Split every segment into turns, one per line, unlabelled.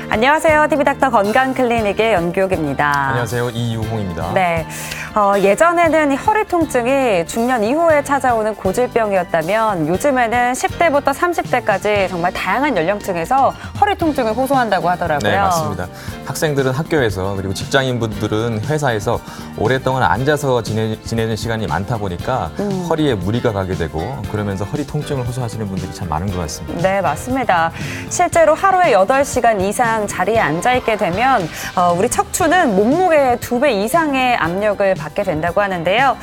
안녕하세요. TV닥터 건강클리닉의 연규옥입니다.
안녕하세요. 이유홍입니다.
네. 예전에는 이 허리 통증이 중년 이후에 찾아오는 고질병이었다면 요즘에는 10대부터 30대까지 정말 다양한 연령층에서 허리 통증을 호소한다고 하더라고요.
네, 맞습니다. 학생들은 학교에서 그리고 직장인분들은 회사에서 오랫동안 앉아서 지내는 시간이 많다 보니까 허리에 무리가 가게 되고 그러면서 허리 통증을 호소하시는 분들이 참 많은 것 같습니다.
네, 맞습니다. 실제로 하루에 8시간 이상 자리에 앉아있게 되면 우리 척추는 몸무게의 2배 이상의 압력을 받게 된다고 하는데요.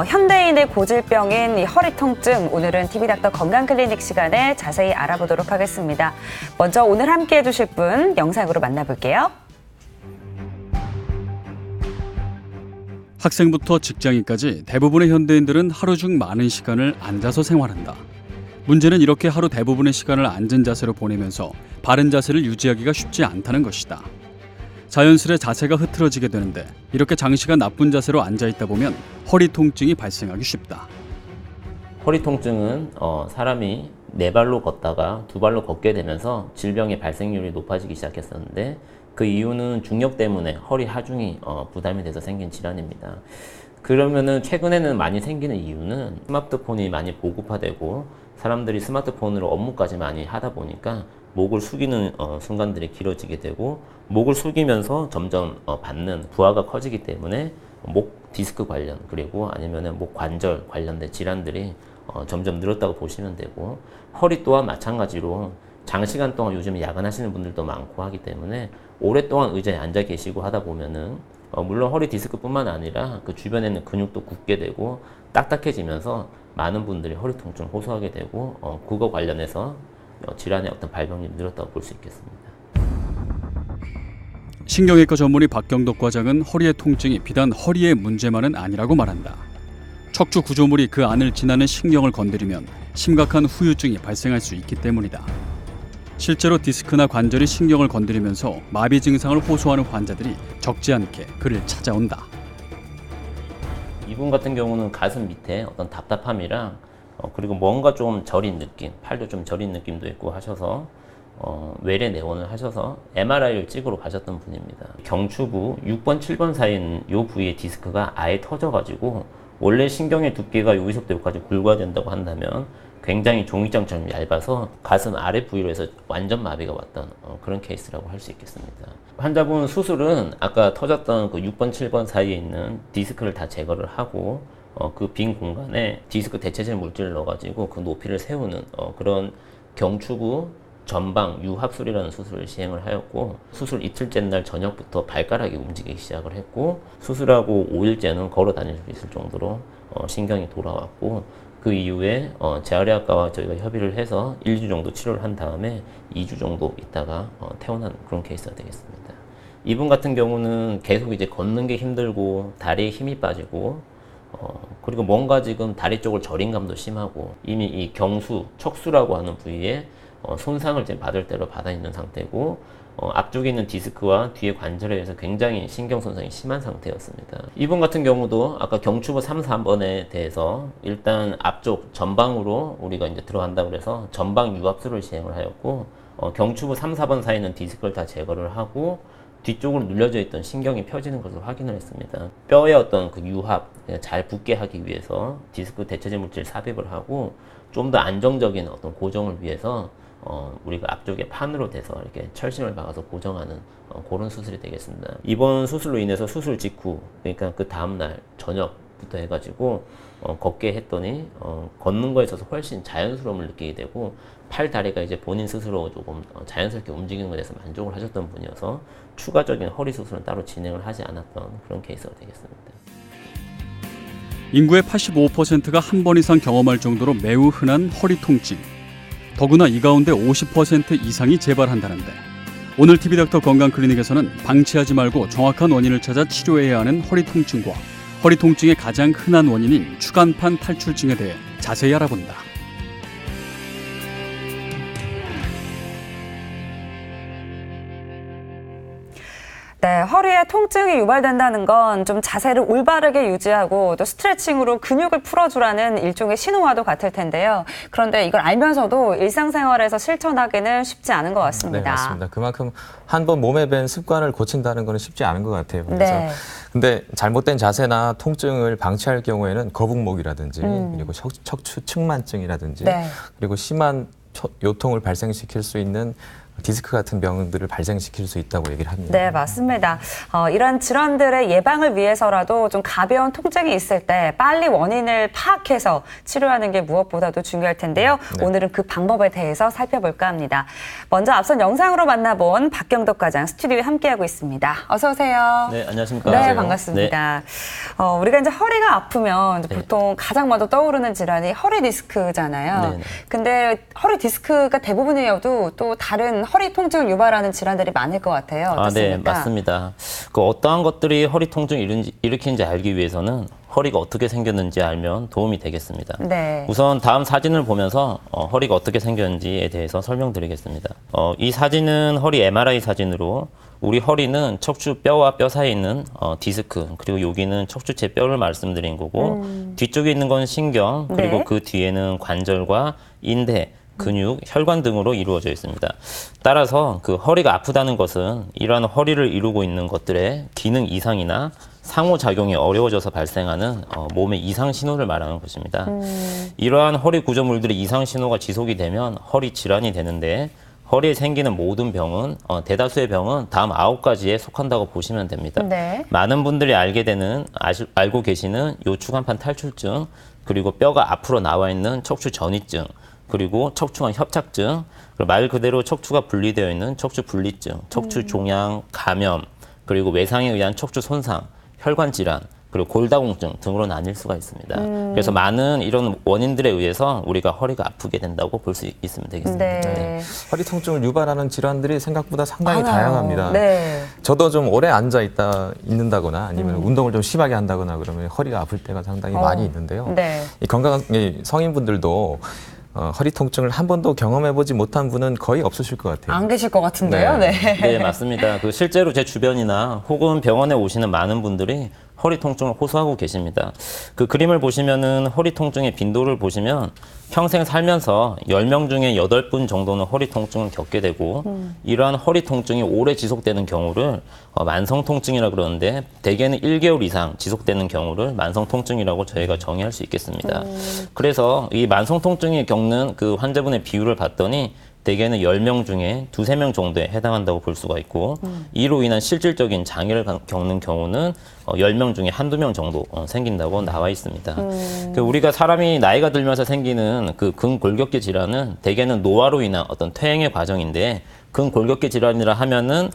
현대인의 고질병인 이 허리 통증, 오늘은 TV닥터 건강클리닉 시간에 자세히 알아보도록 하겠습니다. 먼저 오늘 함께해 주실 분 영상으로 만나볼게요.
학생부터 직장인까지 대부분의 현대인들은 하루 중 많은 시간을 앉아서 생활한다. 문제는 이렇게 하루 대부분의 시간을 앉은 자세로 보내면서 바른 자세를 유지하기가 쉽지 않다는 것이다. 자연스레 자세가 흐트러지게 되는데 이렇게 장시간 나쁜 자세로 앉아있다 보면 허리 통증이 발생하기 쉽다.
허리 통증은 사람이 네 발로 걷다가 두 발로 걷게 되면서 질병의 발생률이 높아지기 시작했었는데 그 이유는 중력 때문에 허리 하중이 부담이 돼서 생긴 질환입니다. 그러면은 최근에는 많이 생기는 이유는 스마트폰이 많이 보급화되고 사람들이 스마트폰으로 업무까지 많이 하다 보니까 목을 숙이는 순간들이 길어지게 되고 목을 숙이면서 점점 받는 부하가 커지기 때문에 목 디스크 관련 그리고 아니면은 목 관절 관련된 질환들이 점점 늘었다고 보시면 되고 허리 또한 마찬가지로 장시간 동안 요즘 야근하시는 분들도 많고 하기 때문에 오랫동안 의자에 앉아 계시고 하다 보면은 물론 허리 디스크뿐만 아니라 그 주변에 있는 근육도 굳게 되고 딱딱해지면서 많은 분들이 허리 통증을 호소하게 되고 그거 관련해서 질환의 어떤 발병률이 늘었다고 볼 수 있겠습니다.
신경외과 전문의 박경덕 과장은 허리의 통증이 비단 허리의 문제만은 아니라고 말한다. 척추 구조물이 그 안을 지나는 신경을 건드리면 심각한 후유증이 발생할 수 있기 때문이다. 실제로 디스크나 관절이 신경을 건드리면서 마비 증상을 호소하는 환자들이 적지 않게 그를 찾아온다.
이분 같은 경우는 가슴 밑에 어떤 답답함이랑 그리고 뭔가 좀 저린 느낌, 팔도 좀 저린 느낌도 있고 하셔서 외래 내원을 하셔서 MRI를 찍으러 가셨던 분입니다. 경추부 6번, 7번 사이에 있는 이 부위의 디스크가 아예 터져가지고 원래 신경의 두께가 여기서부터 여기까지 굵어야 된다고 한다면 굉장히 종이장처럼 얇아서 가슴 아래 부위로 해서 완전 마비가 왔던 그런 케이스라고 할 수 있겠습니다. 환자분 수술은 아까 터졌던 그 6번, 7번 사이에 있는 디스크를 다 제거를 하고 그 빈 공간에 디스크 대체제 물질을 넣어가지고 그 높이를 세우는 그런 경추부 전방 유합술이라는 수술을 시행을 하였고 수술 이틀째 날 저녁부터 발가락이 움직이기 시작을 했고 수술하고 5일째는 걸어 다닐 수 있을 정도로 신경이 돌아왔고 그 이후에 재활의학과와 저희가 협의를 해서 1주 정도 치료를 한 다음에 2주 정도 있다가 퇴원한 그런 케이스가 되겠습니다. 이분 같은 경우는 계속 이제 걷는 게 힘들고 다리에 힘이 빠지고 그리고 뭔가 지금 다리 쪽을 저린 감도 심하고 이미 이 경수, 척수라고 하는 부위에 손상을 이제 받을 대로 받아 있는 상태고 앞쪽에 있는 디스크와 뒤에 관절에 의해서 굉장히 신경 손상이 심한 상태였습니다. 이분 같은 경우도 아까 경추부 3, 4번에 대해서 일단 앞쪽 전방으로 우리가 이제 들어간다고 그래서 전방 유합술을 시행을 하였고 경추부 3, 4번 사이는 디스크를 다 제거를 하고 뒤쪽으로 눌려져 있던 신경이 펴지는 것을 확인을 했습니다. 뼈의 어떤 그 유합 잘 붙게 하기 위해서 디스크 대체제 물질 삽입을 하고 좀 더 안정적인 어떤 고정을 위해서 우리가 앞쪽에 판으로 돼서 이렇게 철심을 박아서 고정하는 그런 수술이 되겠습니다. 이번 수술로 인해서 수술 직후, 그러니까 그 다음날 저녁부터 해가지고 걷게 했더니 걷는 거에 있어서 훨씬 자연스러움을 느끼게 되고 팔, 다리가 이제 본인 스스로 조금 자연스럽게 움직이는 것에 대해서 만족을 하셨던 분이어서 추가적인 허리 수술은 따로 진행을 하지 않았던 그런 케이스가 되겠습니다.
인구의 85%가 한 번 이상 경험할 정도로 매우 흔한 허리 통증. 더구나 이 가운데 50% 이상이 재발한다는데 오늘 TV닥터 건강클리닉에서는 방치하지 말고 정확한 원인을 찾아 치료해야 하는 허리 통증과 허리 통증의 가장 흔한 원인인 추간판 탈출증에 대해 자세히 알아본다.
네, 허리에 통증이 유발된다는 건 좀 자세를 올바르게 유지하고 또 스트레칭으로 근육을 풀어주라는 일종의 신호와도 같을 텐데요. 그런데 이걸 알면서도 일상생활에서 실천하기는 쉽지 않은 것 같습니다.
네, 맞습니다. 그만큼 한 번 몸에 밴 습관을 고친다는 것은 쉽지 않은 것 같아요. 그래서
네.
근데 잘못된 자세나 통증을 방치할 경우에는 거북목이라든지 그리고 척추 측만증이라든지
네.
그리고 심한 요통을 발생시킬 수 있는 디스크 같은 병들을 발생시킬 수 있다고 얘기를 합니다.
네, 맞습니다. 이런 질환들의 예방을 위해서라도 좀 가벼운 통증이 있을 때 빨리 원인을 파악해서 치료하는 게 무엇보다도 중요할 텐데요.
네.
오늘은 그 방법에 대해서 살펴볼까 합니다. 먼저 앞선 영상으로 만나본 박경덕 과장 스튜디오에 함께하고 있습니다. 어서 오세요.
네, 안녕하십니까.
네,
안녕하세요.
반갑습니다. 우리가 이제 허리가 아프면 이제
네.
보통 가장 먼저 떠오르는 질환이 허리 디스크잖아요.
네, 네.
근데 허리 디스크가 대부분이어도 또 다른 허리 통증을 유발하는 질환들이 많을 것 같아요.
네,
어떻습니까?
맞습니다. 그 어떠한 것들이 허리 통증을 일으키는지 알기 위해서는 허리가 어떻게 생겼는지 알면 도움이 되겠습니다.
네.
우선 다음 사진을 보면서 허리가 어떻게 생겼는지에 대해서 설명드리겠습니다. 이 사진은 허리 MRI 사진으로 우리 허리는 척추 뼈와 뼈 사이에 있는 디스크, 그리고 여기는 척추체 뼈를 말씀드린 거고 뒤쪽에 있는 건 신경, 그리고
네.
그 뒤에는 관절과 인대, 근육, 혈관 등으로 이루어져 있습니다. 따라서 그 허리가 아프다는 것은 이러한 허리를 이루고 있는 것들의 기능 이상이나 상호작용이 어려워져서 발생하는 몸의 이상 신호를 말하는 것입니다. 이러한 허리 구조물들의 이상 신호가 지속이 되면 허리 질환이 되는데 허리에 생기는 모든 병은 대다수의 병은 다음 9가지에 속한다고 보시면 됩니다.
네.
많은 분들이 알고 계시는 요추간판 탈출증, 그리고 뼈가 앞으로 나와 있는 척추 전이증, 그리고 척추관 협착증, 그리고 말 그대로 척추가 분리되어 있는 척추 분리증, 척추 종양, 감염, 그리고 외상에 의한 척추 손상, 혈관 질환, 그리고 골다공증 등으로 나뉠 수가 있습니다. 그래서 많은 이런 원인들에 의해서 우리가 허리가 아프게 된다고 볼 수 있으면 되겠습니다.
네.
허리 통증을 유발하는 질환들이 생각보다 상당히
많아요.
다양합니다.
네.
저도 좀 오래 있는다거나 아니면 운동을 좀 심하게 한다거나 그러면 허리가 아플 때가 상당히 많이 있는데요.
네.
이 건강한 이 성인분들도 허리 통증을 한 번도 경험해보지 못한 분은 거의 없으실 것 같아요.
안 계실 것 같은데요.
네.
네.
네, 맞습니다. 그 실제로 제 주변이나 혹은 병원에 오시는 많은 분들이 허리 통증을 호소하고 계십니다. 그 그림을 보시면은 허리 통증의 빈도를 보시면 평생 살면서 10명 중에 8분 정도는 허리 통증을 겪게 되고 이러한 허리 통증이 오래 지속되는 경우를 만성 통증이라 그러는데 대개는 1개월 이상 지속되는 경우를 만성 통증이라고 저희가 정의할 수 있겠습니다. 그래서 이 만성 통증이 겪는 그 환자분의 비율을 봤더니 대개는 10명 중에 2~3명 정도에 해당한다고 볼 수가 있고 이로 인한 실질적인 장애를 겪는 경우는 10명 중에 1~2명 정도 생긴다고 나와 있습니다. 그 우리가 사람이 나이가 들면서 생기는 그 근골격계 질환은 대개는 노화로 인한 어떤 퇴행의 과정인데 근골격계 질환이라 하면은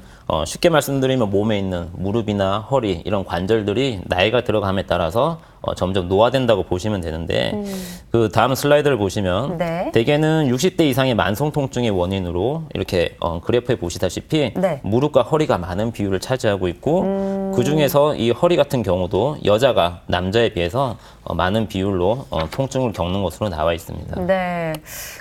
쉽게 말씀드리면 몸에 있는 무릎이나 허리 이런 관절들이 나이가 들어감에 따라서 점점 노화된다고 보시면 되는데 그 다음 슬라이드를 보시면
네.
대개는 60대 이상의 만성 통증의 원인으로 이렇게 그래프에 보시다시피
네.
무릎과 허리가 많은 비율을 차지하고 있고 그 중에서 이 허리 같은 경우도 여자가 남자에 비해서 많은 비율로 통증을 겪는 것으로 나와 있습니다.
네.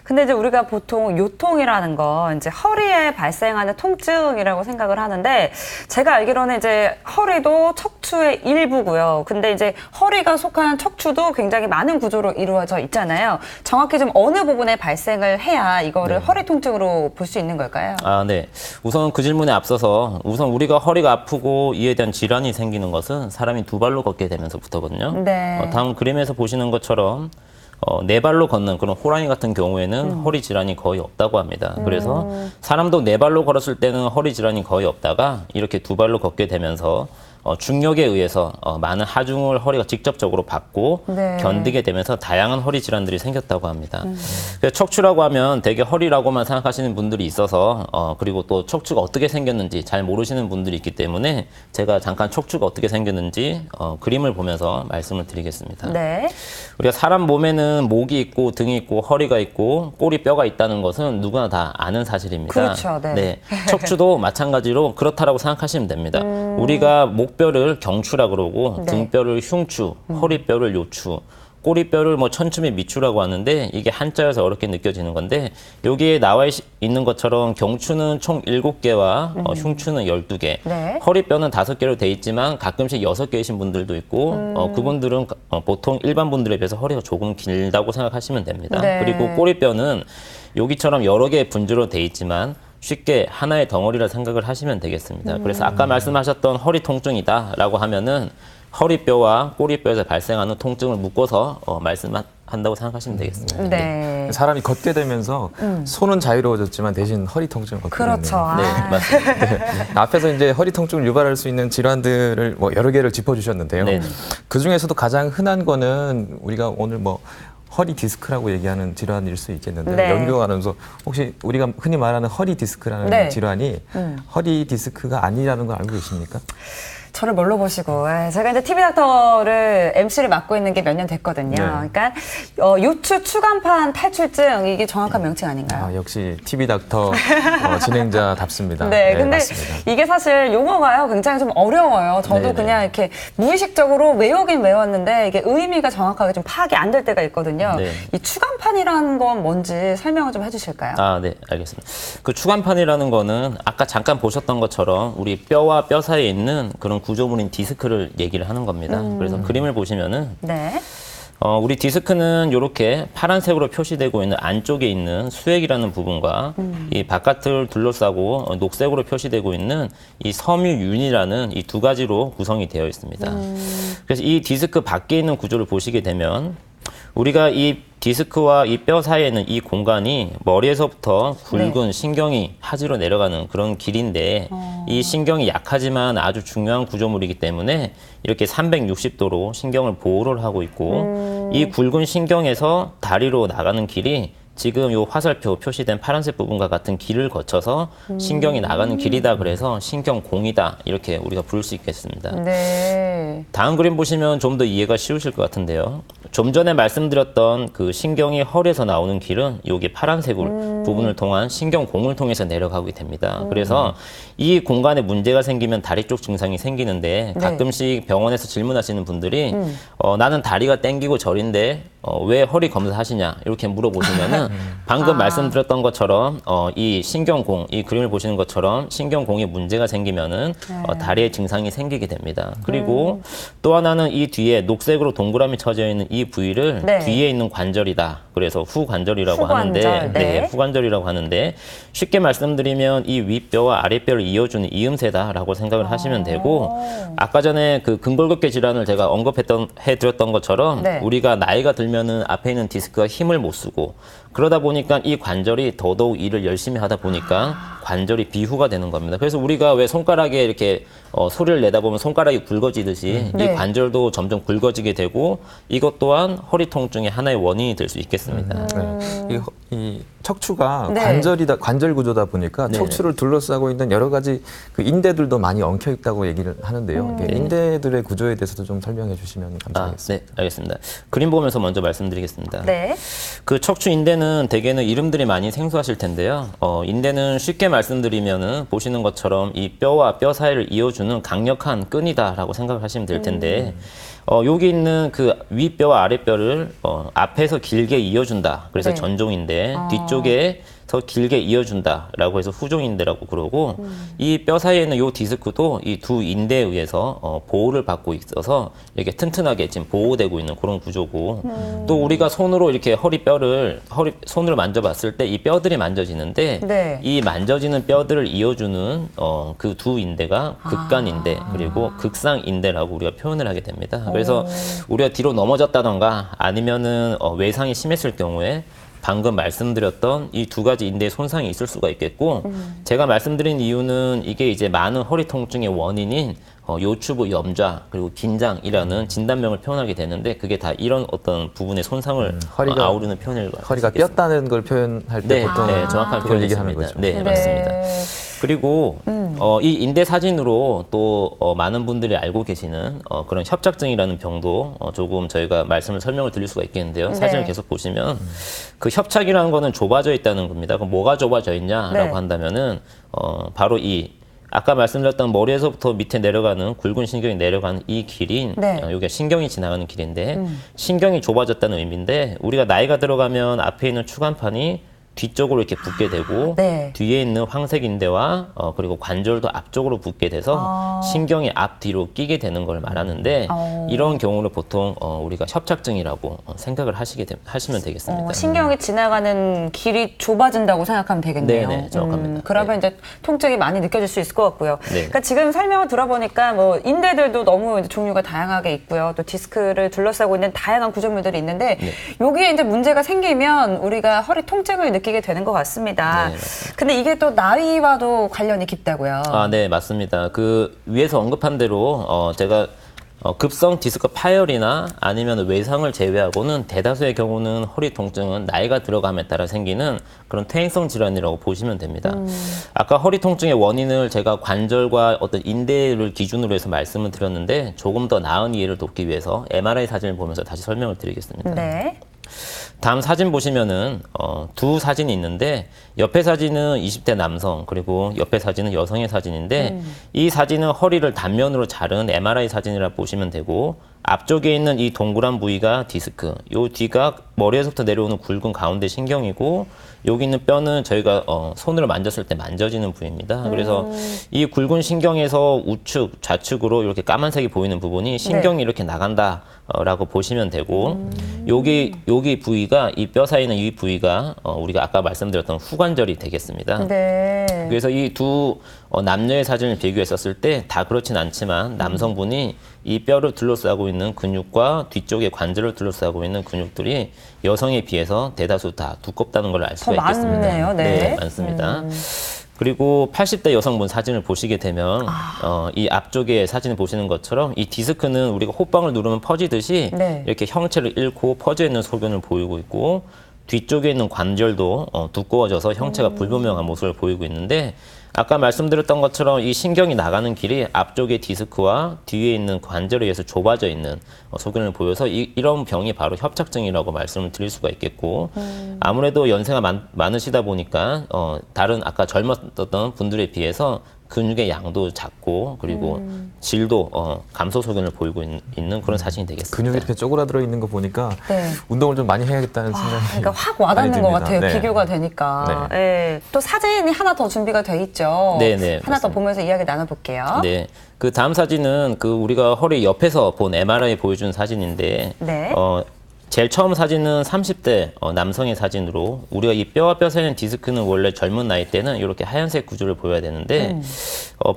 근데 이제 우리가 보통 요통이라는 건 이제 허리에 발생하는 통증이라고 생각을 하는데 제가 알기로는 이제 허리도 척추의 일부고요. 근데 이제 허리가 속한 척추도 굉장히 많은 구조로 이루어져 있잖아요. 정확히 좀 어느 부분에 발생을 해야 이거를 허리 통증으로 볼 수 있는 걸까요?
아, 네. 우선 그 질문에 앞서서 우선 우리가 허리가 아프고 이에 대한 질환이 생기는 것은 사람이 2발로 걷게 되면서부터거든요.
네.
다음 그림에서 보시는 것처럼 네 발로 걷는 그런 호랑이 같은 경우에는 허리 질환이 거의 없다고 합니다. 그래서 사람도 네 발로 걸었을 때는 허리 질환이 거의 없다가 이렇게 2발로 걷게 되면서 중력에 의해서 많은 하중을 허리가 직접적으로 받고
네.
견디게 되면서 다양한 허리 질환들이 생겼다고 합니다. 그래서 척추라고 하면 대개 허리라고만 생각하시는 분들이 있어서 그리고 또 척추가 어떻게 생겼는지 잘 모르시는 분들이 있기 때문에 제가 잠깐 척추가 어떻게 생겼는지 그림을 보면서 말씀을 드리겠습니다.
네.
우리가 사람 몸에는 목이 있고 등이 있고 허리가 있고 꼬리 뼈가 있다는 것은 누구나 다 아는 사실입니다.
그렇죠. 네.
척추도 마찬가지로 그렇다라고 생각하시면 됩니다. 우리가 목뼈를 경추라 그러고
네.
등뼈를 흉추, 허리뼈를 요추, 꼬리뼈를 뭐 천춤의 미추라고 하는데 이게 한자여서 어렵게 느껴지는 건데 여기에 나와 있는 것처럼 경추는 총 7개와 흉추는 12개,
네.
허리뼈는 5개로 돼 있지만 가끔씩 6개이신 분들도 있고 그분들은 보통 일반 분들에 비해서 허리가 조금 길다고 생각하시면 됩니다.
네.
그리고 꼬리뼈는 여기처럼 여러 개의 분주로 돼 있지만 쉽게 하나의 덩어리라 생각을 하시면 되겠습니다. 그래서 아까 말씀하셨던 허리 통증이다라고 하면은 허리뼈와 꼬리뼈에서 발생하는 통증을 묶어서 말씀한다고 생각하시면 되겠습니다.
네.
사람이 걷게 되면서 손은 자유로워졌지만 대신 허리 통증을 걷게
그렇죠.
되네요.
네,
아.
맞습니다.
앞에서 이제 허리 통증을 유발할 수 있는 질환들을 뭐 여러 개를 짚어주셨는데요.
네.
그 중에서도 가장 흔한 거는 우리가 오늘 뭐 허리 디스크라고 얘기하는 질환일 수 있겠는데
네.
연구 아나운서 혹시 우리가 흔히 말하는 허리 디스크라는
네.
질환이 허리 디스크가 아니라는 걸 알고 계십니까?
저를 뭘로 보시고 제가 이제 TV 닥터를 MC를 맡고 있는 게 몇 년 됐거든요.
네.
그러니까 요추 추간판 탈출증 이게 정확한 명칭 아닌가요?
아, 역시 TV 닥터 진행자답습니다.
네, 근데
맞습니다.
이게 사실 용어가요 굉장히 좀 어려워요. 저도
네네.
그냥 이렇게 무의식적으로 외우긴 외웠는데 이게 의미가 정확하게 좀 파악이 안 될 때가 있거든요.
네.
이 추간판이라는 건 뭔지 설명을 좀 해주실까요?
아, 네, 알겠습니다. 그 추간판이라는 거는 아까 잠깐 보셨던 것처럼 우리 뼈와 뼈 사이에 있는 그런 구조물인 디스크를 얘기를 하는 겁니다. 그래서 그림을 보시면은
네.
우리 디스크는 이렇게 파란색으로 표시되고 있는 안쪽에 있는 수액이라는 부분과 이 바깥을 둘러싸고 녹색으로 표시되고 있는 이 섬유윤이라는 이 두 가지로 구성이 되어 있습니다. 그래서 이 디스크 밖에 있는 구조를 보시게 되면 우리가 이 디스크와 이 뼈 사이에 있는 이 공간이 머리에서부터 굵은 신경이 하지로 내려가는 그런 길인데 이 신경이 약하지만 아주 중요한 구조물이기 때문에 이렇게 360도로 신경을 보호를 하고 있고 이 굵은 신경에서 다리로 나가는 길이 지금 요 화살표 표시된 파란색 부분과 같은 길을 거쳐서 신경이 나가는 길이다 그래서 신경공이다 이렇게 우리가 부를 수 있겠습니다.
네.
다음 그림 보시면 좀 더 이해가 쉬우실 것 같은데요. 좀 전에 말씀드렸던 그 신경이 허리에서 나오는 길은 여기 파란색 부분을 통한 신경공을 통해서 내려가게 됩니다. 그래서 이 공간에 문제가 생기면 다리 쪽 증상이 생기는데
네.
가끔씩 병원에서 질문하시는 분들이 나는 다리가 땡기고 저린데 왜 허리 검사하시냐 이렇게 물어보시면은 방금 말씀드렸던 것처럼 이 신경공, 이 그림을 보시는 것처럼 신경공에 문제가 생기면은 다리에 증상이 생기게 됩니다. 그리고 또 하나는 이 뒤에 녹색으로 동그라미 쳐져 있는 이 부위를
네.
뒤에 있는 관절이다. 그래서 후관절이라고
후관절,
하는데,
네.
후관절이라고 하는데 쉽게 말씀드리면 이 윗뼈와 아랫뼈를 이어주는 이음새다라고 생각을 하시면 되고 아까 전에 그 근골격계 질환을 제가 해드렸던 것처럼
네.
우리가 나이가 들면은 앞에 있는 디스크가 힘을 못 쓰고 그러다 보니까 이 관절이 더더욱 일을 열심히 하다 보니까 관절이 비후가 되는 겁니다. 그래서 우리가 왜 손가락에 이렇게 소리를 내다 보면 손가락이 굵어지듯이
네.
이 관절도 점점 굵어지게 되고 이것 또한 허리 통증의 하나의 원인이 될 수 있겠습니다.
네. 이 척추가
네.
관절 구조다 보니까
네.
척추를 둘러싸고 있는 여러 가지 그 인대들도 많이 엉켜 있다고 얘기를 하는데요. 이게 인대들의 구조에 대해서도 좀 설명해 주시면 감사하겠습니다.
네, 알겠습니다. 그림 보면서 먼저 말씀드리겠습니다.
네.
그 척추 인대는 대개는 이름들이 많이 생소하실 텐데요. 인대는 쉽게 말씀드리면은 보시는 것처럼 이 뼈와 뼈 사이를 이어주는 강력한 끈이다라고 생각을 하시면 될 텐데 여기 있는 그 윗뼈와 아랫뼈를 앞에서 길게 이어준다. 그래서
네.
전종인대, 뒤쪽에 더 길게 이어준다라고 해서 후종인대라고 그러고 이 뼈 사이에 있는 이 디스크도 이 두 인대에 의해서 보호를 받고 있어서 이렇게 튼튼하게 지금 보호되고 있는 그런 구조고 또 우리가 손으로 이렇게 손으로 만져봤을 때 이 뼈들이 만져지는데
네.
이 만져지는 뼈들을 이어주는 그 두 인대가 극간인대 그리고 극상인대라고 우리가 표현을 하게 됩니다. 그래서 우리가 뒤로 넘어졌다던가 아니면은 외상이 심했을 경우에 방금 말씀드렸던 이 두 가지 인대에 손상이 있을 수가 있겠고 제가 말씀드린 이유는 이게 이제 많은 허리 통증의 원인인 요추부 염좌 그리고 긴장이라는 진단명을 표현하게 되는데 그게 다 이런 어떤 부분의 손상을 아우르는 표현을
허리가 뼈다는 걸 표현할 때
네,
보통
네, 정확한
그걸
표현이
얘기하는
있습니다.
거죠.
네, 맞습니다. 그리고 이 인대 사진으로 또 많은 분들이 알고 계시는 그런 협착증이라는 병도 조금 저희가 설명을 드릴 수가 있겠는데요. 사진을 계속 보시면 그 협착이라는 거는 좁아져 있다는 겁니다. 그럼 뭐가 좁아져 있냐라고
네.
한다면은 바로 이 아까 말씀드렸던 머리에서부터 밑에 내려가는 굵은 신경이 내려가는 이 길이
네.
여기가 신경이 지나가는 길인데 신경이 좁아졌다는 의미인데 우리가 나이가 들어가면 앞에 있는 추간판이 뒤쪽으로 이렇게 붓게 되고
네.
뒤에 있는 황색 인대와 그리고 관절도 앞쪽으로 붓게 돼서 신경이 앞뒤로 끼게 되는 걸 말하는데 이런 경우를 보통 우리가 협착증이라고 생각을 하시면 되겠습니다.
신경이 지나가는 길이 좁아진다고 생각하면 되겠네요.
네네, 정확합니다.
그러면
네.
이제 통증이 많이 느껴질 수 있을 것 같고요.
네.
그러니까 지금 설명을 들어보니까 뭐 인대들도 너무 이제 종류가 다양하게 있고요. 또 디스크를 둘러싸고 있는 다양한 구조물들이 있는데
네.
여기에 이제 문제가 생기면 우리가 허리 통증을 느끼게 되는 것 같습니다.
네,
근데 이게 또 나이와도 관련이 깊다고요.
네, 맞습니다. 그 위에서 언급한 대로 제가 급성 디스크 파열이나 아니면 외상을 제외하고는 대다수의 경우는 허리 통증은 나이가 들어감에 따라 생기는 그런 퇴행성 질환이라고 보시면 됩니다. 아까 허리 통증의 원인을 제가 관절과 어떤 인대를 기준으로 해서 말씀을 드렸는데 조금 더 나은 이해를 돕기 위해서 MRI 사진을 보면서 다시 설명을 드리겠습니다.
네.
다음 사진 보시면은 두 사진이 있는데 옆에 사진은 20대 남성 그리고 옆에 사진은 여성의 사진인데 이 사진은 허리를 단면으로 자른 MRI 사진이라 보시면 되고 앞쪽에 있는 이 동그란 부위가 디스크, 요 뒤가 머리에서부터 내려오는 굵은 가운데 신경이고 여기 있는 뼈는 저희가 손으로 만졌을 때 만져지는 부위입니다. 그래서 이 굵은 신경에서 우측, 좌측으로 이렇게 까만색이 보이는 부분이 신경이
네.
이렇게 나간다라고 보시면 되고 여기 부위가 이 뼈 사이에 있는 이 부위가 우리가 아까 말씀드렸던 후관절이 되겠습니다.
네.
그래서 이 두 남녀의 사진을 비교했었을 때 다 그렇진 않지만 남성분이 이 뼈를 둘러싸고 있는 근육과 뒤쪽의 관절을 둘러싸고 있는 근육들이 여성에 비해서 대다수 다 두껍다는 걸 알 수가 있겠습니다.
많네요. 네.
많습니다. 그리고 80대 여성분 사진을 보시게 되면 이 앞쪽에 사진을 보시는 것처럼 이 디스크는 우리가 호빵을 누르면 퍼지듯이
네.
이렇게 형체를 잃고 퍼져 있는 소견을 보이고 있고 뒤쪽에 있는 관절도 두꺼워져서 형체가 불분명한 모습을 보이고 있는데 아까 말씀드렸던 것처럼 이 신경이 나가는 길이 앞쪽의 디스크와 뒤에 있는 관절에 의해서 좁아져 있는 소견을 보여서 이런 병이 바로 협착증이라고 말씀을 드릴 수가 있겠고 아무래도 연세가 많으시다 보니까 다른 아까 젊었던 분들에 비해서 근육의 양도 작고 그리고 질도 감소 소견을 보이고 있는 그런 사진이 되겠습니다.
근육이 이렇게 쪼그라들어 있는 거 보니까
네.
운동을 좀 많이 해야겠다는 생각이
그러니까 확 와닿는 것
많이
같아요.
듭니다. 네.
비교가 되니까. 네. 또 사진이 하나 더 준비가 돼 있죠.
네네,
하나 더 보면서 이야기 나눠볼게요.
네. 그 다음 사진은 그 우리가 허리 옆에서 본 MRI 보여준 사진인데
네.
제일 처음 사진은 30대 남성의 사진으로 우리가 이 뼈와 뼈 사이의 디스크는 원래 젊은 나이 때는 이렇게 하얀색 구조를 보여야 되는데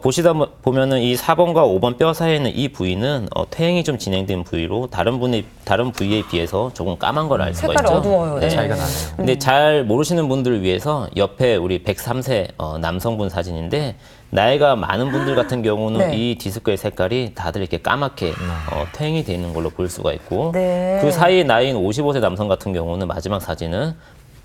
보시다 보면은 이 4번과 5번 뼈 사이에 있는 이 부위는 퇴행이 좀 진행된 부위로 다른 부위에 비해서 조금 까만 걸 알 수가 있죠.
색깔이 어두워요. 네.
차이가 나네요.
근데 잘 모르시는 분들을 위해서 옆에 우리 103세 남성분 사진인데 나이가 많은 분들 같은 경우는
네.
이 디스크의 색깔이 다들 이렇게 까맣게 퇴행이 되어 있는 걸로 볼 수가 있고
네.
그 사이에 나이인 55세 남성 같은 경우는 마지막 사진은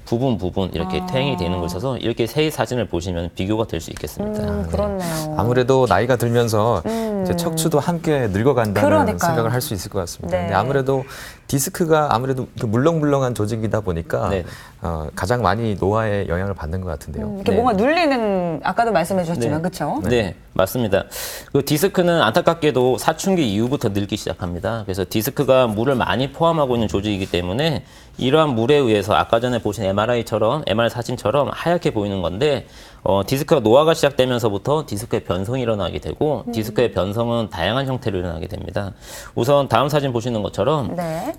부분 이렇게 퇴행이 되는 걸 있어서 이렇게 세 사진을 보시면 비교가 될 수 있겠습니다.
그렇네요.
아무래도 나이가 들면서 이제 척추도 함께 늙어간다는
그러니까요.
생각을 할 수 있을 것 같습니다.
네.
근데 아무래도 디스크가 아무래도 그 물렁물렁한 조직이다 보니까
네.
가장 많이 노화에 영향을 받는 것 같은데요.
이렇게
네.
뭔가 눌리는 아까도 말씀해 주셨지만 그렇죠?
네, 맞습니다. 그 디스크는 안타깝게도 사춘기 이후부터 늙기 시작합니다. 그래서 디스크가 물을 많이 포함하고 있는 조직이기 때문에 이러한 물에 의해서 아까 전에 보신 MRI 사진처럼 하얗게 보이는 건데 디스크가 노화가 시작되면서부터 디스크의 변성이 일어나게 되고 디스크의 변성은 다양한 형태로 일어나게 됩니다. 우선 다음 사진 보시는 것처럼
네.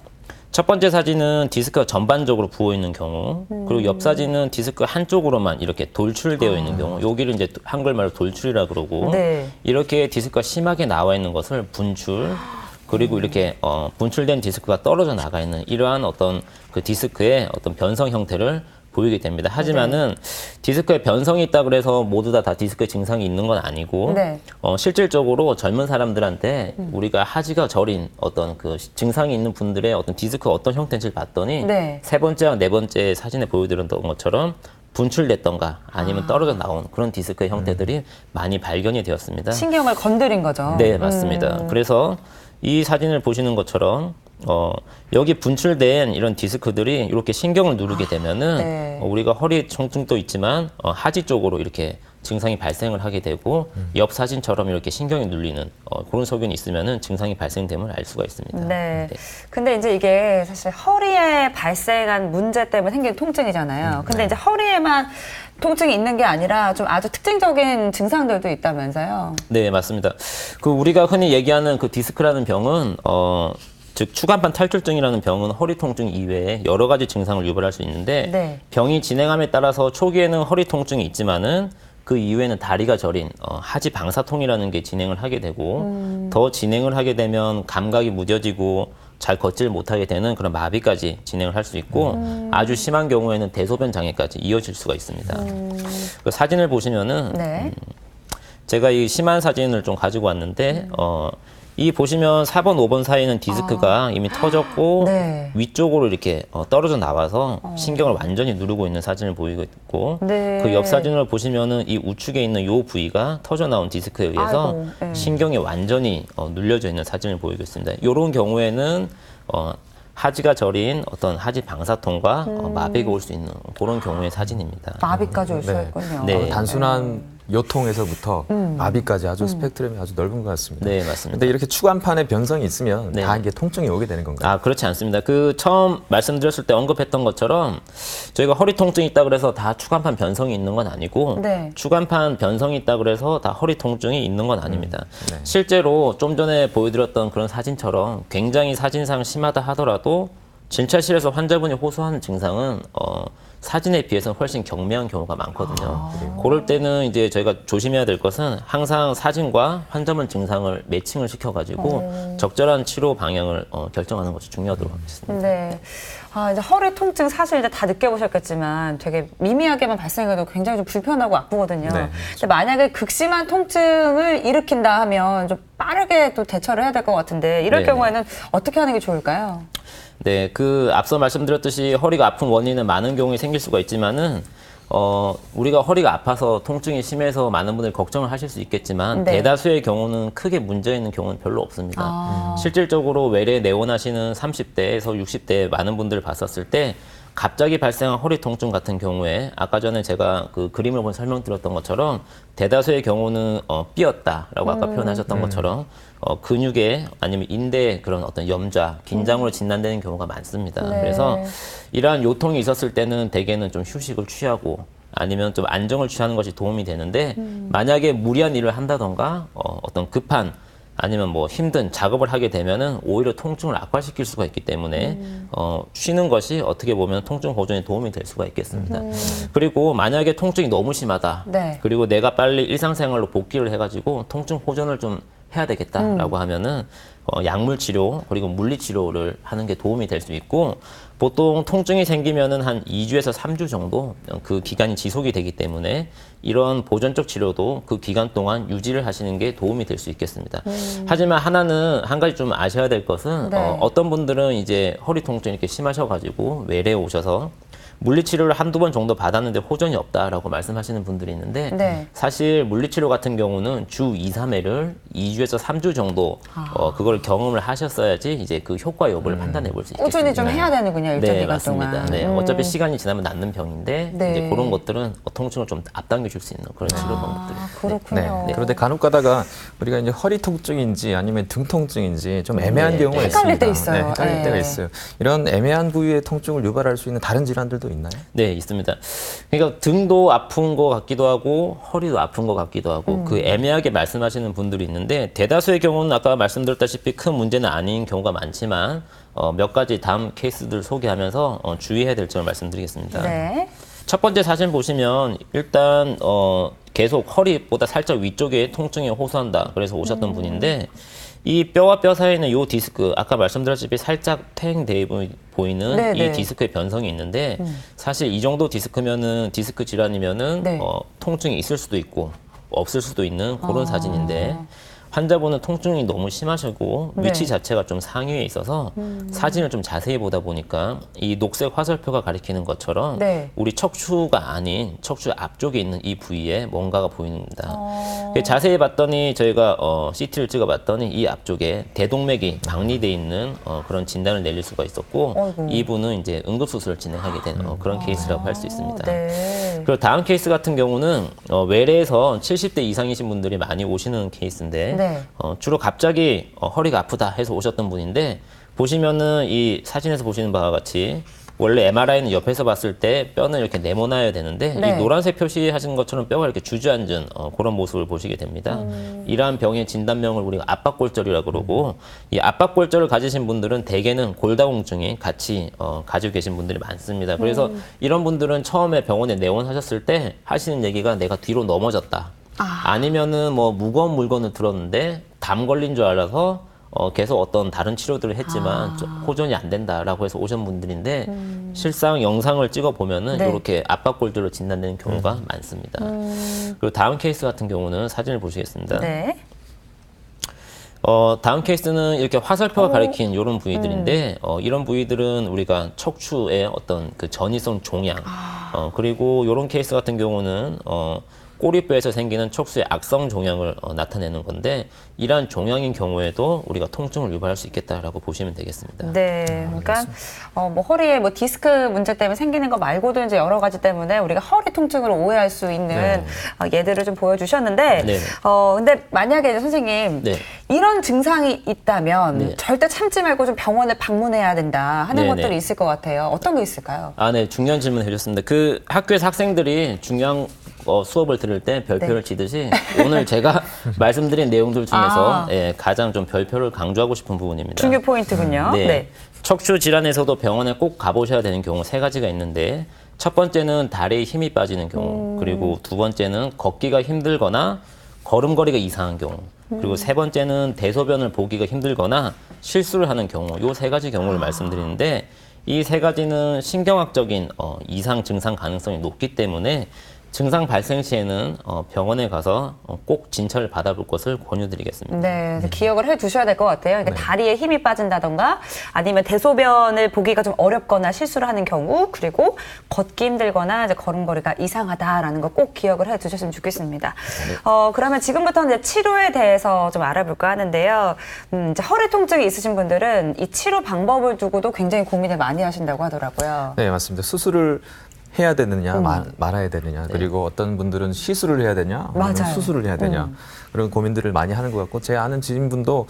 첫 번째 사진은 디스크가 전반적으로 부어 있는 경우, 그리고 옆 사진은 디스크 한쪽으로만 이렇게 돌출되어 있는 경우, 여기를 이제 한글말로 돌출이라 그러고,
네.
이렇게 디스크가 심하게 나와 있는 것을 분출, 그리고 이렇게 분출된 디스크가 떨어져 나가 있는 이러한 어떤 그 디스크의 어떤 변성 형태를 보이게 됩니다. 하지만은 디스크에 변성이 있다 그래서 모두 다 디스크의 증상이 있는 건 아니고
네.
실질적으로 젊은 사람들한테 우리가 하지가 저린 어떤 그 증상이 있는 분들의 어떤 디스크 어떤 형태인지를 봤더니
네.
세 번째와 네 번째 사진에 보여드렸던 것처럼 분출됐던가 아니면 떨어져 나온 그런 디스크의 형태들이 많이 발견이 되었습니다.
신경을 건드린 거죠.
네, 맞습니다. 그래서 이 사진을 보시는 것처럼 여기 분출된 이런 디스크들이 이렇게 신경을 누르게 되면은
네.
우리가 허리 통증도 있지만 하지 쪽으로 이렇게 증상이 발생을 하게 되고 옆 사진처럼 이렇게 신경이 눌리는 그런 소견이 있으면은 증상이 발생됨을 알 수가 있습니다.
네. 근데 이제 이게 사실 허리에 발생한 문제 때문에 생긴 통증이잖아요. 근데 이제 허리에만 통증이 있는 게 아니라 좀 아주 특징적인 증상들도 있다면서요.
네, 맞습니다. 그 우리가 흔히 얘기하는 그 디스크라는 병은 즉 추간판 탈출증이라는 병은 허리 통증 이외에 여러 가지 증상을 유발할 수 있는데
네.
병이 진행함에 따라서 초기에는 허리 통증이 있지만은 그 이후에는 다리가 저린 하지 방사통이라는 게 진행을 하게 되고 더 진행을 하게 되면 감각이 무뎌지고 잘 걷질 못하게 되는 그런 마비까지 진행을 할 수 있고 아주 심한 경우에는 대소변 장애까지 이어질 수가 있습니다. 그 사진을 보시면은
네.
제가 이 심한 사진을 좀 가지고 왔는데 이 보시면 4번, 5번 사이는 디스크가 이미 터졌고
네.
위쪽으로 이렇게 떨어져 나와서 신경을 완전히 누르고 있는 사진을 보이고 있고
네.
그 옆 사진을 보시면은 이 우측에 있는 이 부위가 터져 나온 디스크에 의해서
아이고, 네.
신경이 완전히 눌려져 있는 사진을 보이고 있습니다. 이런 경우에는 하지가 저린 어떤 하지 방사통과 마비가 올 수 있는 그런 경우의 사진입니다.
마비까지 올 수가
네.
있군요.
네.
단순한 요통에서부터 마비까지 아주 스펙트럼이 아주 넓은 것 같습니다.
네, 맞습니다.
근데 이렇게 추간판에 변성이 있으면
네.
다 이게 통증이 오게 되는 건가요?
아, 그렇지 않습니다. 그 처음 말씀드렸을 때 언급했던 것처럼 저희가 허리 통증이 있다 그래서 다 추간판 변성이 있는 건 아니고
네.
추간판 변성이 있다 그래서 다 허리 통증이 있는 건 아닙니다.
네.
실제로 좀 전에 보여드렸던 그런 사진처럼 굉장히 사진상 심하다 하더라도 진찰실에서 환자분이 호소하는 증상은 사진에 비해서 훨씬 경미한 경우가 많거든요. 그럴 때는 이제 저희가 조심해야 될 것은 항상 사진과 환자분 증상을 매칭을 시켜가지고 적절한 치료 방향을 결정하는 것이 중요하도록 하겠습니다.
네. 아, 이제 허리 통증 사실 이제 다 느껴보셨겠지만 되게 미미하게만 발생해도 굉장히 좀 불편하고 아프거든요.
네.
근데 만약에 극심한 통증을 일으킨다 하면 좀 빠르게 또 대처를 해야 될 것 같은데 이럴
네.
경우에는 어떻게 하는 게 좋을까요?
네, 그 앞서 말씀드렸듯이 허리가 아픈 원인은 많은 경우에 생길 수가 있지만은 우리가 허리가 아파서 통증이 심해서 많은 분들이 걱정을 하실 수 있겠지만
네.
대다수의 경우는 크게 문제 있는 경우는 별로 없습니다. 실질적으로 외래 내원하시는 30대에서 60대 많은 분들을 봤었을 때 갑자기 발생한 허리 통증 같은 경우에 아까 전에 제가 그 그림을 보면 설명드렸던 것처럼 대다수의 경우는 삐었다라고 아까 표현하셨던 것처럼 근육에 아니면 인대에 그런 어떤 염좌, 긴장으로 진단되는 경우가 많습니다.
네.
그래서 이러한 요통이 있었을 때는 대개는 좀 휴식을 취하고 아니면 좀 안정을 취하는 것이 도움이 되는데 만약에 무리한 일을 한다던가 어떤 급한 아니면 뭐 힘든 작업을 하게 되면은 오히려 통증을 악화시킬 수가 있기 때문에 쉬는 것이 어떻게 보면 통증 호전에 도움이 될 수가 있겠습니다. 그리고 만약에 통증이 너무 심하다.
네.
그리고 내가 빨리 일상생활로 복귀를 해가지고 통증 호전을 좀 해야 되겠다라고 하면은 약물 치료 그리고 물리 치료를 하는 게 도움이 될 수 있고 보통 통증이 생기면은 한 2주에서 3주 정도 그 기간이 지속이 되기 때문에 이런 보존적 치료도 그 기간 동안 유지를 하시는 게 도움이 될 수 있겠습니다. 하지만 한 가지 좀 아셔야 될 것은
네.
어떤 분들은 이제 허리 통증이 이렇게 심하셔가지고 외래에 오셔서 물리치료를 한두 번 정도 받았는데 호전이 없다라고 말씀하시는 분들이 있는데
네.
사실 물리치료 같은 경우는 주 2, 3회를 2주에서 3주 정도 그걸 경험을 하셨어야지 이제 그 효과 여부를 판단해 볼 수 있겠습니다.
꾸준히 좀 해야 되는군요, 일정
네,
기간
맞습니다.
동안.
네, 어차피 시간이 지나면 낫는 병인데
네.
이제 그런 것들은 통증을 좀 앞당겨 줄 수 있는 그런 치료 방법들이.
아, 그렇군요.
네. 그런데 간혹 가다가 우리가 이제 허리 통증인지 아니면 등 통증인지 좀 애매한
네.
경우가
헷갈릴
있습니다.
때 있어요.
네, 헷갈릴
네.
때가 있어요. 이런 애매한 부위의 통증을 유발할 수 있는 다른 질환들도 있나요?
네, 있습니다. 그러니까 등도 아픈 것 같기도 하고 허리도 아픈 것 같기도 하고 그 애매하게 말씀하시는 분들이 있는데 대다수의 경우는 아까 말씀드렸다시피 큰 문제는 아닌 경우가 많지만 몇 가지 다음 케이스들 소개하면서 주의해야 될 점을 말씀드리겠습니다.
네.
첫 번째 사진 보시면 일단 계속 허리보다 살짝 위쪽에 통증이 호소한다. 그래서 오셨던 분인데 이 뼈와 뼈 사이에 있는 이 디스크 아까 말씀드렸다시피 살짝 퇴행돼 보이는
네,
이
네.
디스크의 변성이 있는데 사실 이 정도 디스크면은 디스크 질환이면은
네.
통증이 있을 수도 있고 없을 수도 있는 그런 사진인데 환자분은 통증이 너무 심하시고
네.
위치 자체가 좀 상위에 있어서 사진을 좀 자세히 보다 보니까 이 녹색 화살표가 가리키는 것처럼
네.
우리 척추가 아닌 척추 앞쪽에 있는 이 부위에 뭔가가 보입니다. 자세히 봤더니 저희가 CT를 찍어봤더니 이 앞쪽에 대동맥이 박리돼 있는 그런 진단을 내릴 수가 있었고
어이구.
이분은 이제 응급수술을 진행하게 된 그런 케이스라고 할 수 있습니다.
네.
그리고 다음 케이스 같은 경우는 외래에서 70대 이상이신 분들이 많이 오시는 케이스인데
네.
주로 갑자기 허리가 아프다 해서 오셨던 분인데 보시면은 이 사진에서 보시는 바와 같이 원래 MRI는 옆에서 봤을 때 뼈는 이렇게 네모나야 되는데
네.
이 노란색 표시하신 것처럼 뼈가 이렇게 주저앉은 그런 모습을 보시게 됩니다. 이러한 병의 진단명을 우리가 압박골절이라고 그러고 이 압박골절을 가지신 분들은 대개는 골다공증이 같이 가지고 계신 분들이 많습니다. 그래서 이런 분들은 처음에 병원에 내원하셨을 때 하시는 얘기가 내가 뒤로 넘어졌다. 아니면은 뭐 무거운 물건을 들었는데 담 걸린 줄 알아서 계속 어떤 다른 치료들을 했지만 호전이 안 된다라고 해서 오신 분들인데 실상 영상을 찍어 보면은
네.
이렇게 압박골절로 진단되는 경우가 많습니다. 그리고 다음 케이스 같은 경우는 사진을 보시겠습니다.
네.
다음 케이스는 이렇게 화살표가 가리킨 이런 부위들인데 이런 부위들은 우리가 척추의 어떤 그 전이성 종양 그리고 이런 케이스 같은 경우는 꼬리뼈에서 생기는 척수의 악성 종양을 나타내는 건데 이러한 종양인 경우에도 우리가 통증을 유발할 수 있겠다라고 보시면 되겠습니다.
네, 그러니까 뭐 허리에 뭐 디스크 문제 때문에 생기는 거 말고도 이제 여러 가지 때문에 우리가 허리 통증을 오해할 수 있는
네.
예들을 좀 보여주셨는데,
네.
근데 만약에 이제 선생님
네.
이런 증상이 있다면
네.
절대 참지 말고 좀 병원에 방문해야 된다 하는
네,
것들이
네.
있을 것 같아요. 어떤 게 있을까요?
네, 중요한 질문 해주셨습니다. 그 학교에서 학생들이 중요한 수업을 들을 때 별표를
네.
치듯이 오늘 제가 말씀드린 내용들 중에서 가장 좀 별표를 강조하고 싶은 부분입니다.
중요 포인트군요.
네. 척추 질환에서도 병원에 꼭 가보셔야 되는 경우 3가지가 있는데 첫 번째는 다리에 힘이 빠지는 경우 그리고 두 번째는 걷기가 힘들거나 걸음걸이가 이상한 경우 그리고 세 번째는 대소변을 보기가 힘들거나 실수를 하는 경우 요 3가지 경우를 말씀드리는데 이 3가지는 신경학적인 이상 증상 가능성이 높기 때문에 증상 발생 시에는 병원에 가서 꼭 진찰을 받아볼 것을 권유드리겠습니다.
네, 기억을 해 두셔야 될 것 같아요. 그러니까 다리에 힘이 빠진다던가 아니면 대소변을 보기가 좀 어렵거나 실수를 하는 경우 그리고 걷기 힘들거나 이제 걸음걸이가 이상하다라는 거 꼭 기억을 해 두셨으면 좋겠습니다. 그러면 지금부터는 이제 치료에 대해서 좀 알아볼까 하는데요. 이제 허리 통증이 있으신 분들은 이 치료 방법을 두고도 굉장히 고민을 많이 하신다고 하더라고요.
네, 맞습니다. 수술을 해야 되느냐, 말아야 되느냐, 그리고 어떤 분들은 시술을 해야 되냐, 아니면
맞아요.
수술을 해야 되냐, 그런 고민들을 많이 하는 것 같고, 제 아는 지인분도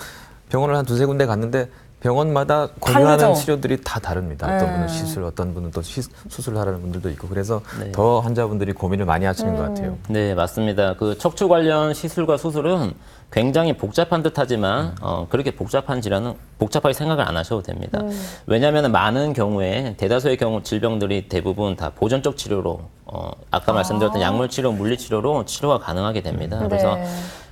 병원을 한 2-3 군데 갔는데 병원마다 권유하는
다르죠?
치료들이 다 다릅니다. 어떤 분은 시술, 어떤 분은 또 수술을 하라는 분들도 있고, 그래서 더 환자분들이 고민을 많이 하시는 것 같아요.
네, 맞습니다. 그 척추 관련 시술과 수술은 굉장히 복잡한 듯하지만 그렇게 복잡한 질환은 복잡하게 생각을 안 하셔도 됩니다. 왜냐하면 많은 경우에 대다수의 경우 질병들이 대부분 다 보존적 치료로 아까 말씀드렸던 약물 치료, 물리 치료로 치료가 가능하게 됩니다. 그래서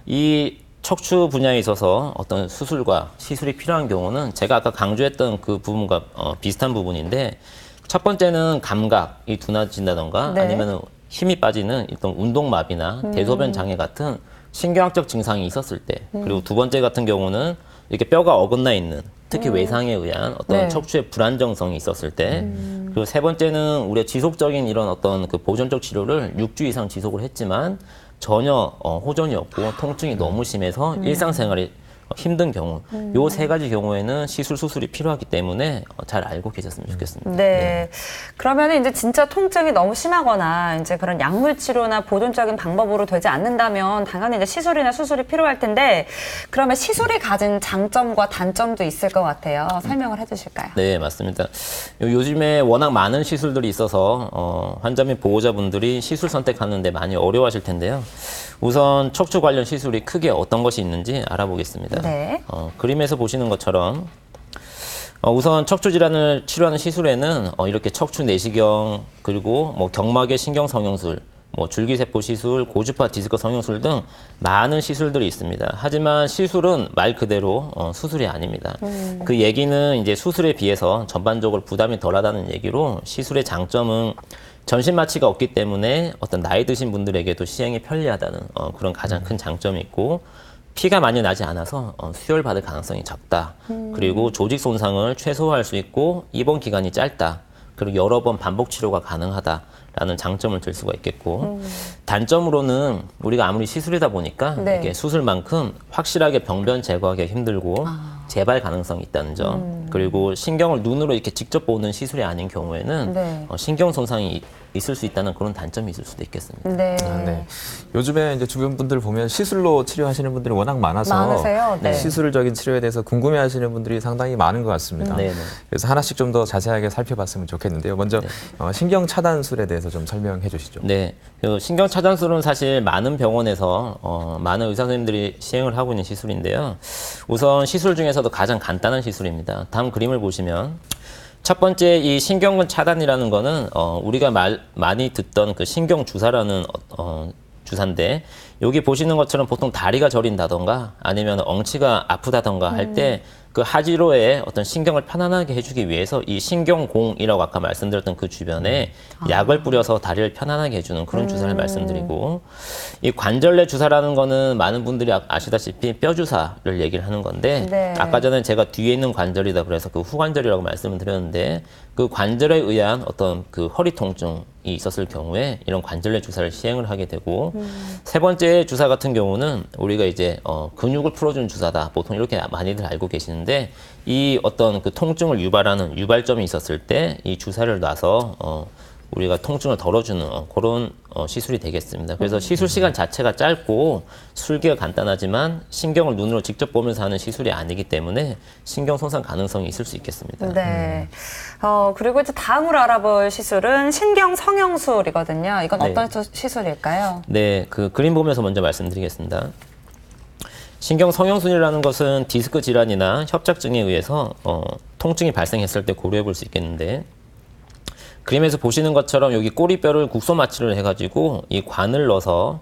이 척추 분야에 있어서 어떤 수술과 시술이 필요한 경우는 제가 아까 강조했던 그 부분과 비슷한 부분인데 첫 번째는 감각이 둔해진다던가
네.
아니면 힘이 빠지는 어떤 운동마비나 대소변 장애 같은 신경학적 증상이 있었을 때 그리고 두 번째 같은 경우는 이렇게 뼈가 어긋나 있는 특히 외상에 의한 어떤
네.
척추의 불안정성이 있었을 때 그리고 세 번째는 우리가 지속적인 이런 어떤 그 보존적 치료를 6주 이상 지속을 했지만 전혀 호전이 없고 통증이 너무 심해서 일상생활이 힘든 경우 요 3가지 경우에는 시술 수술이 필요하기 때문에 잘 알고 계셨으면 좋겠습니다.
네. 그러면 이제 진짜 통증이 너무 심하거나 이제 그런 약물 치료나 보존적인 방법으로 되지 않는다면 당연히 이제 시술이나 수술이 필요할 텐데 그러면 시술이 가진 장점과 단점도 있을 것 같아요. 설명을 해주실까요?
네, 맞습니다. 요즘에 워낙 많은 시술들이 있어서 환자 및 보호자분들이 시술 선택하는데 많이 어려워하실 텐데요. 우선 척추 관련 시술이 크게 어떤 것이 있는지 알아보겠습니다.
네.
그림에서 보시는 것처럼 우선 척추 질환을 치료하는 시술에는 이렇게 척추 내시경 그리고 뭐 경막의 신경 성형술, 뭐 줄기세포 시술, 고주파 디스크 성형술 등 많은 시술들이 있습니다. 하지만 시술은 말 그대로 수술이 아닙니다. 그 얘기는 이제 수술에 비해서 전반적으로 부담이 덜하다는 얘기로 시술의 장점은 전신 마취가 없기 때문에 어떤 나이 드신 분들에게도 시행이 편리하다는 그런 가장 큰 장점이 있고 피가 많이 나지 않아서 수혈 받을 가능성이 적다. 그리고 조직 손상을 최소화할 수 있고 입원 기간이 짧다. 그리고 여러 번 반복 치료가 가능하다라는 장점을 들 수가 있겠고 단점으로는 우리가 아무리 시술이다 보니까
네.
이게 수술만큼 확실하게 병변 제거하기가 힘들고 재발 가능성이 있다는 점 그리고 신경을 눈으로 이렇게 직접 보는 시술이 아닌 경우에는
네.
신경 손상이 있을 수 있다는 그런 단점이 있을 수도 있겠습니다.
네.
네. 요즘에 이제 주변 분들 보면 시술로 치료하시는 분들이 워낙 많아서
많으세요? 네.
시술적인 치료에 대해서 궁금해하시는 분들이 상당히 많은 것 같습니다.
네네.
그래서 하나씩 좀 더 자세하게 살펴봤으면 좋겠는데요. 먼저 신경 차단술에 대해서 좀 설명해 주시죠.
네, 그 신경 차단술은 사실 많은 병원에서 많은 의사 선생님들이 시행을 하고 있는 시술인데요. 우선 시술 중에서도 가장 간단한 시술입니다. 다음 그림을 보시면 첫 번째 이 신경근 차단이라는 거는 우리가 많이 듣던 그 신경 주사라는 주사인데 여기 보시는 것처럼 보통 다리가 저린다던가 아니면 엉치가 아프다던가 할 때 그 하지로에 어떤 신경을 편안하게 해주기 위해서 이 신경공이라고 아까 말씀드렸던 그 주변에 약을 뿌려서 다리를 편안하게 해주는 그런 주사를 말씀드리고 이 관절내 주사라는 거는 많은 분들이 아시다시피 뼈 주사를 얘기를 하는 건데
네.
아까 전에 제가 뒤에 있는 관절이다 그래서 그 후관절이라고 말씀을 드렸는데 그 관절에 의한 어떤 그 허리 통증이 있었을 경우에 이런 관절내 주사를 시행을 하게 되고 세 번째 주사 같은 경우는 우리가 이제 근육을 풀어주는 주사다 보통 이렇게 많이들 알고 계시는데 이 어떤 그 통증을 유발하는 유발점이 있었을 때 이 주사를 놔서 우리가 통증을 덜어주는 그런 시술이 되겠습니다. 그래서 시술 시간 자체가 짧고 술기가 간단하지만 신경을 눈으로 직접 보면서 하는 시술이 아니기 때문에 신경 손상 가능성이 있을 수 있겠습니다.
네. 그리고 이제 다음으로 알아볼 시술은 신경 성형술이거든요. 이건
네.
어떤 시술일까요?
네, 그 그림 보면서 먼저 말씀드리겠습니다. 신경 성형술이라는 것은 디스크 질환이나 협착증에 의해서 통증이 발생했을 때 고려해 볼 수 있겠는데 그림에서 보시는 것처럼 여기 꼬리뼈를 국소 마취를 해가지고 이 관을 넣어서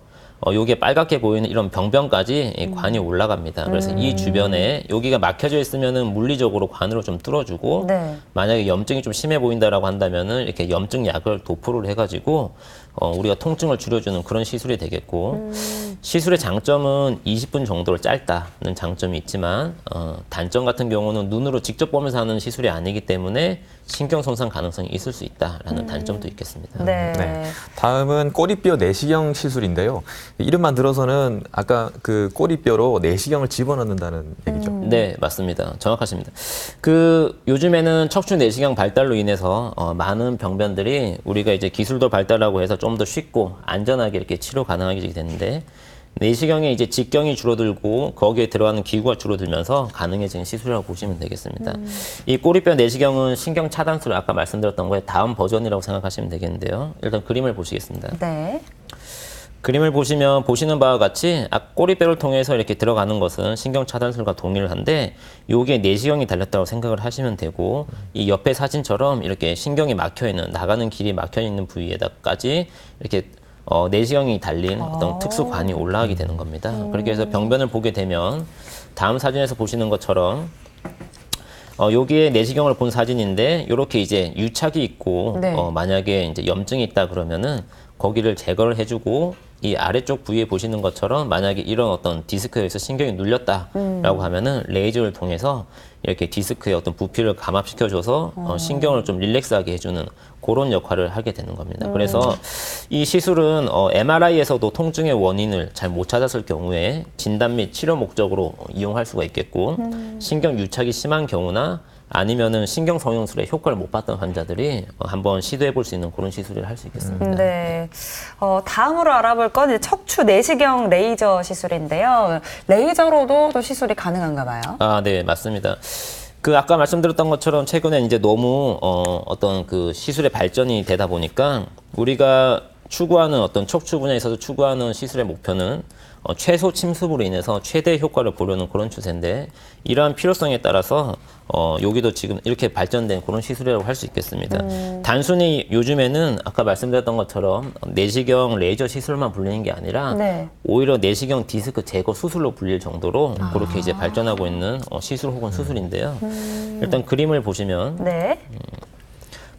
여기에 빨갛게 보이는 이런 병변까지 이 관이 올라갑니다. 그래서 이 주변에 여기가 막혀져 있으면은 물리적으로 관으로 좀 뚫어주고
네.
만약에 염증이 좀 심해 보인다라고 한다면은 이렇게 염증 약을 도포를 해가지고 우리가 통증을 줄여주는 그런 시술이 되겠고 시술의 장점은 20분 정도로 짧다는 장점이 있지만 단점 같은 경우는 눈으로 직접 보면서 하는 시술이 아니기 때문에 신경 손상 가능성이 있을 수 있다라는 단점도 있겠습니다.
네.
네. 다음은 꼬리뼈 내시경 시술인데요. 이름만 들어서는 아까 그 꼬리뼈로 내시경을 집어넣는다는 얘기죠.
네, 맞습니다. 정확하십니다. 그 요즘에는 척추 내시경 발달로 인해서 많은 병변들이 우리가 이제 기술도 발달하고 해서 좀 더 쉽고 안전하게 이렇게 치료 가능하게 되는데 내시경에 이제 직경이 줄어들고 거기에 들어가는 기구가 줄어들면서 가능해진 시술이라고 보시면 되겠습니다. 이 꼬리뼈 내시경은 신경 차단술 아까 말씀드렸던 거에 다음 버전이라고 생각하시면 되겠는데요. 일단 그림을 보시겠습니다.
네.
그림을 보시면 보시는 바와 같이 꼬리뼈를 통해서 이렇게 들어가는 것은 신경 차단술과 동일을 한데 여기에 내시경이 달렸다고 생각을 하시면 되고 이 옆에 사진처럼 이렇게 신경이 막혀 있는 나가는 길이 막혀 있는 부위에다까지 이렇게 내시경이 달린 어떤 특수관이 올라가게 되는 겁니다. 그렇게 해서 병변을 보게 되면 다음 사진에서 보시는 것처럼 여기에 내시경을 본 사진인데 이렇게 이제 유착이 있고
네.
만약에 이제 염증이 있다 그러면은 거기를 제거를 해주고 이 아래쪽 부위에 보시는 것처럼 만약에 이런 어떤 디스크에서 신경이 눌렸다라고 하면은 레이저를 통해서 이렇게 디스크의 어떤 부피를 감압시켜줘서 신경을 좀 릴렉스하게 해주는 그런 역할을 하게 되는 겁니다. 그래서 이 시술은 MRI에서도 통증의 원인을 잘 못 찾았을 경우에 진단 및 치료 목적으로 이용할 수가 있겠고 신경 유착이 심한 경우나 아니면은 신경 성형술에 효과를 못 봤던 환자들이 한번 시도해 볼 수 있는 그런 시술을 할 수 있겠습니다.
네. 다음으로 알아볼 건 이제 척추 내시경 레이저 시술인데요. 레이저로도 또 시술이 가능한가 봐요.
아, 네, 맞습니다. 그 아까 말씀드렸던 것처럼 최근에 이제 너무 어떤 그 시술의 발전이 되다 보니까 우리가 추구하는 어떤 척추 분야에 있어서 추구하는 시술의 목표는 최소 침습으로 인해서 최대 효과를 보려는 그런 추세인데 이러한 필요성에 따라서 여기도 지금 이렇게 발전된 그런 시술이라고 할 수 있겠습니다. 단순히 요즘에는 아까 말씀드렸던 것처럼 내시경 레이저 시술만 불리는 게 아니라
네.
오히려 내시경 디스크 제거 수술로 불릴 정도로 그렇게 이제 발전하고 있는 시술 혹은 수술인데요. 일단 그림을 보시면
네.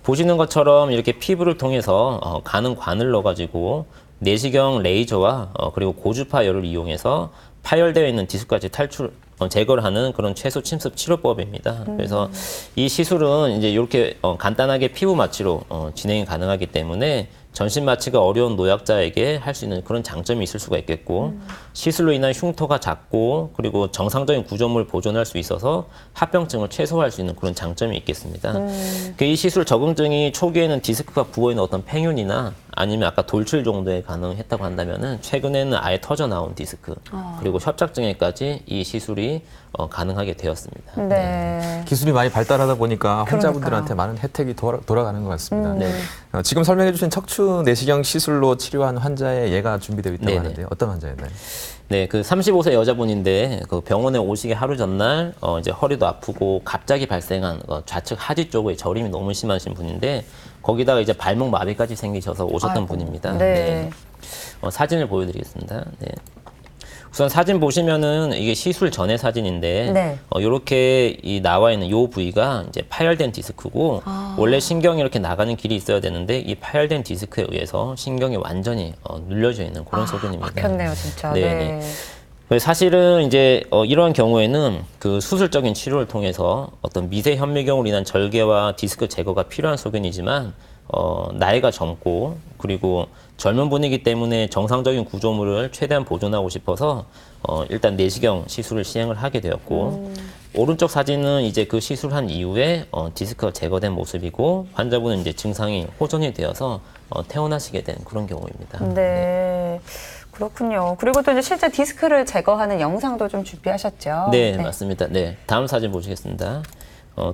보시는 것처럼 이렇게 피부를 통해서 가는 관을 넣어가지고 내시경 레이저와 그리고 고주파 열을 이용해서 파열되어 있는 디스크까지 제거를 하는 그런 최소 침습 치료법입니다. 그래서 이 시술은 이제 이렇게 간단하게 피부 마취로 진행이 가능하기 때문에 전신 마취가 어려운 노약자에게 할 수 있는 그런 장점이 있을 수가 있겠고 시술로 인한 흉터가 작고 그리고 정상적인 구조물을 보존할 수 있어서 합병증을 최소화할 수 있는 그런 장점이 있겠습니다. 이 시술 적응증이 초기에는 디스크가 부어있는 어떤 팽윤이나 아니면 아까 돌출 정도에 가능했다고 한다면은 최근에는 아예 터져 나온 디스크 그리고 협착증에까지 이 시술이 가능하게 되었습니다.
네.
기술이 많이 발달하다 보니까 환자분들한테 많은 혜택이 돌아가는 것 같습니다.
네.
지금 설명해 주신 척추 내시경 시술로 치료한 환자의 예가 준비되어 있다고
네네.
하는데요. 어떤 환자였나요?
네, 그 35세 여자분인데 그 병원에 오시기 하루 전날 이제 허리도 아프고 갑자기 발생한 좌측 하지 쪽의 저림이 너무 심하신 분인데 거기다가 이제 발목 마비까지 생기셔서 오셨던
아이고.
분입니다.
네.
사진을 보여드리겠습니다. 네. 우선 사진 보시면은 이게 시술 전의 사진인데
네.
이렇게 나와 있는 요 부위가 이제 파열된 디스크고 원래 신경이 이렇게 나가는 길이 있어야 되는데 이 파열된 디스크에 의해서 신경이 완전히 눌려져 있는 그런 소견입니다.
막혔네요, 진짜.
네. 사실은 이제 이러한 경우에는 그 수술적인 치료를 통해서 어떤 미세 현미경으로 인한 절개와 디스크 제거가 필요한 소견이지만 나이가 젊고 그리고 젊은 분이기 때문에 정상적인 구조물을 최대한 보존하고 싶어서 일단 내시경 시술을 시행을 하게 되었고 오른쪽 사진은 이제 그 시술한 이후에 디스크가 제거된 모습이고 환자분은 이제 증상이 호전이 되어서 퇴원하시게 된 그런 경우입니다.
네. 그렇군요. 그리고 또 이제 실제 디스크를 제거하는 영상도 좀 준비하셨죠?
네, 맞습니다. 네, 다음 사진 보시겠습니다.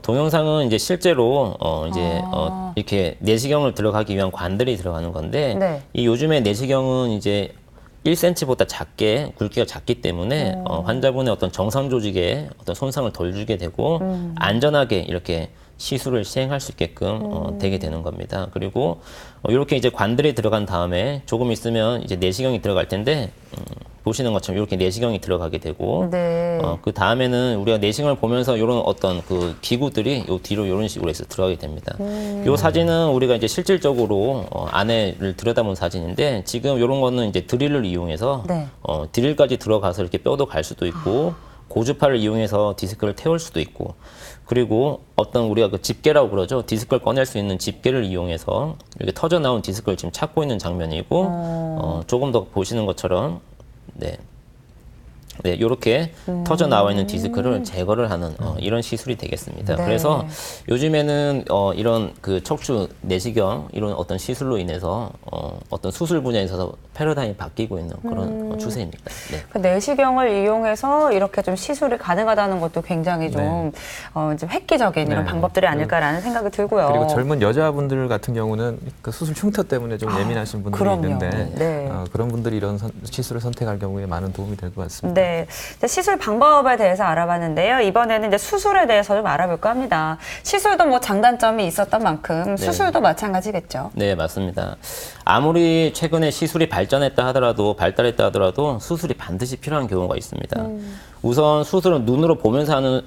동영상은 이제 실제로 이렇게 내시경을 들어가기 위한 관들이 들어가는 건데
네.
이 요즘에 내시경은 이제 1cm보다 작게 굵기가 작기 때문에 환자분의 어떤 정상 조직에 어떤 손상을 덜 주게 되고 안전하게 이렇게 시술을 시행할 수 있게끔 되게 되는 겁니다. 그리고 이렇게 이제 관들이 들어간 다음에 조금 있으면 이제 내시경이 들어갈 텐데 보시는 것처럼 이렇게 내시경이 들어가게 되고
네.
그 다음에는 우리가 내시경을 보면서 이런 어떤 그 기구들이 요 뒤로 이런 식으로 해서 들어가게 됩니다. 요 사진은 우리가 이제 실질적으로 안에를 들여다본 사진인데 지금 이런 거는 이제 드릴을 이용해서
네.
드릴까지 들어가서 이렇게 뼈도 갈 수도 있고 고주파를 이용해서 디스크를 태울 수도 있고 그리고 어떤 우리가 그 집게라고 그러죠. 디스크를 꺼낼 수 있는 집게를 이용해서 이렇게 터져 나온 디스크를 지금 찾고 있는 장면이고 조금 더 보시는 것처럼 네, 이렇게 터져 나와 있는 디스크를 제거를 하는 이런 시술이 되겠습니다.
네.
그래서 요즘에는 이런 그 척추 내시경 이런 어떤 시술로 인해서 어떤 수술 분야에 있어서 패러다임이 바뀌고 있는 그런 추세입니다. 네.
그 내시경을 이용해서 이렇게 좀 시술이 가능하다는 것도 굉장히 좀 획기적인 이런
네.
방법들이 아닐까라는 생각이 들고요.
그리고 젊은 여자분들 같은 경우는 그 수술 흉터 때문에 좀 예민하신 분들이
그럼요.
있는데
네.
그런 분들이 이런 시술을 선택할 경우에 많은 도움이 될 것 같습니다.
네, 이제 시술 방법에 대해서 알아봤는데요. 이번에는 이제 수술에 대해서 좀 알아볼까 합니다. 시술도 뭐 장단점이 있었던 만큼 수술도 마찬가지겠죠.
네, 맞습니다. 아무리 최근에 시술이 발달했다 하더라도 수술이 반드시 필요한 경우가 있습니다. 우선 수술은 눈으로 보면서 하는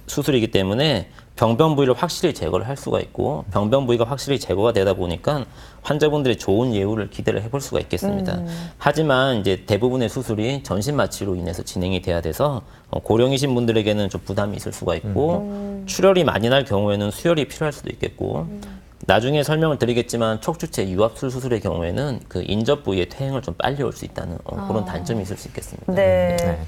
수술이기 때문에 병변 부위를 확실히 제거를 할 수가 있고 병변 부위가 확실히 제거가 되다 보니까 환자분들의 좋은 예후를 기대를 해볼 수가 있겠습니다. 하지만 이제 대부분의 수술이 전신 마취로 인해서 진행이 돼야 돼서 고령이신 분들에게는 좀 부담이 있을 수가 있고 출혈이 많이 날 경우에는 수혈이 필요할 수도 있겠고 나중에 설명을 드리겠지만 척추체 유압술 수술의 경우에는 그 인접 부위의 퇴행을 좀 빨리 올 수 있다는 그런 단점이 있을 수 있겠습니다.
네.
네.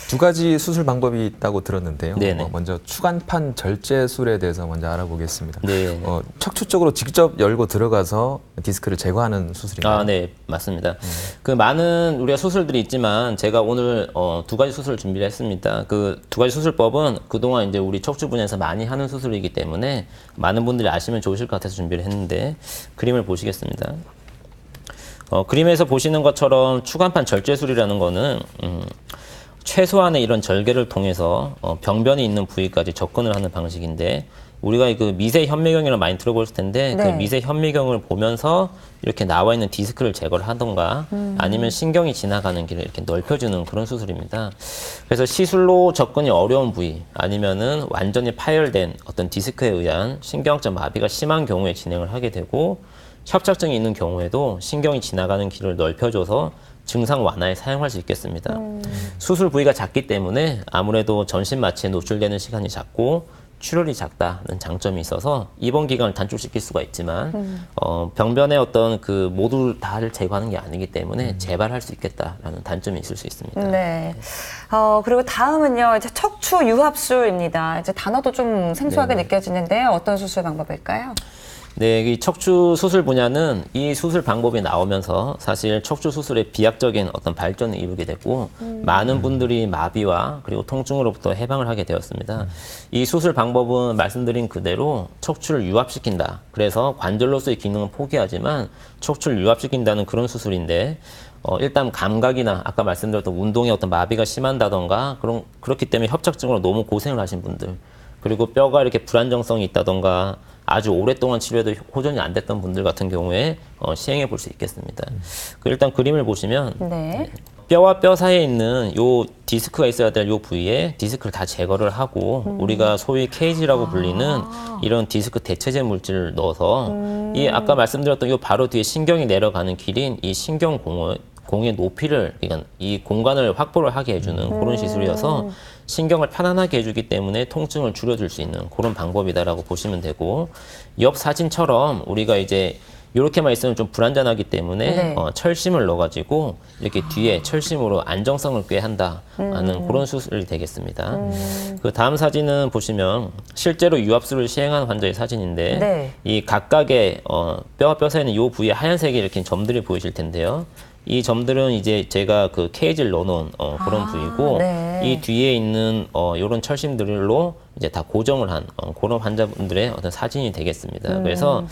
두 가지 수술 방법이 있다고 들었는데요.
네네.
먼저 추간판 절제술에 대해서 먼저 알아보겠습니다.
네.
척추 쪽으로 직접 열고 들어가서 디스크를 제거하는 수술인가요?
네, 맞습니다. 그 많은 우리가 수술들이 있지만 제가 오늘 두 가지 수술을 준비를 했습니다. 그 두 가지 수술법은 그동안 이제 우리 척추 분야에서 많이 하는 수술이기 때문에 많은 분들이 아시면 좋으실 것 같아서 준비를 했는데 그림을 보시겠습니다. 그림에서 보시는 것처럼 추간판 절제술이라는 거는 최소한의 이런 절개를 통해서 병변이 있는 부위까지 접근을 하는 방식인데 우리가 그 미세 현미경이라 많이 들어보실 텐데
네.
그 미세 현미경을 보면서 이렇게 나와 있는 디스크를 제거를 하던가 아니면 신경이 지나가는 길을 이렇게 넓혀주는 그런 수술입니다. 그래서 시술로 접근이 어려운 부위 아니면은 완전히 파열된 어떤 디스크에 의한 신경적 마비가 심한 경우에 진행을 하게 되고 협착증이 있는 경우에도 신경이 지나가는 길을 넓혀줘서 증상 완화에 사용할 수 있겠습니다. 수술 부위가 작기 때문에 아무래도 전신 마취에 노출되는 시간이 작고 출혈이 작다는 장점이 있어서 입원 기간을 단축시킬 수가 있지만 병변의 어떤 그 모두 다를 제거하는 게 아니기 때문에 재발할 수 있겠다라는 단점이 있을 수 있습니다.
네. 그리고 다음은요, 이제 척추 유합술입니다. 이제 단어도 좀 생소하게 느껴지는데요. 어떤 수술 방법일까요?
네, 이 척추 수술 분야는 이 수술 방법이 나오면서 사실 척추 수술의 비약적인 어떤 발전을 이루게 됐고 많은 분들이 마비와 그리고 통증으로부터 해방을 하게 되었습니다. 이 수술 방법은 말씀드린 그대로 척추를 유합시킨다. 그래서 관절로서의 기능은 포기하지만 척추를 유합시킨다는 그런 수술인데 일단 감각이나 아까 말씀드렸던 운동에 어떤 마비가 심한다던가 그렇기 때문에 협착증으로 너무 고생을 하신 분들 그리고 뼈가 이렇게 불안정성이 있다던가 아주 오랫동안 치료해도 호전이 안 됐던 분들 같은 경우에 시행해 볼 수 있겠습니다. 일단 그림을 보시면
네.
뼈와 뼈 사이에 있는 요 디스크가 있어야 될 요 부위에 디스크를 다 제거를 하고 우리가 소위 케이지라고 불리는 이런 디스크 대체제 물질을 넣어서 이 아까 말씀드렸던 요 바로 뒤에 신경이 내려가는 길인 이 신경공의 높이를 그러니까 이 공간을 확보를 하게 해주는 그런 시술이어서 신경을 편안하게 해주기 때문에 통증을 줄여줄 수 있는 그런 방법이다라고 보시면 되고 옆 사진처럼 우리가 이제 이렇게만 있으면 좀 불안전하기 때문에
네.
철심을 넣어가지고 이렇게 뒤에 철심으로 안정성을 꾀한다는 그런 수술이 되겠습니다. 그 다음 사진은 보시면 실제로 유합술을 시행한 환자의 사진인데
네.
이 각각의 뼈와 뼈 사이에 있는 이 부위에 하얀색의 이렇게 점들이 보이실 텐데요. 이 점들은 이제 제가 그 케이지를 넣어놓은 그런 부위고
네.
이 뒤에 있는 이런 철심들로 이제 다 고정을 한 그런 환자분들의 어떤 사진이 되겠습니다. 그래서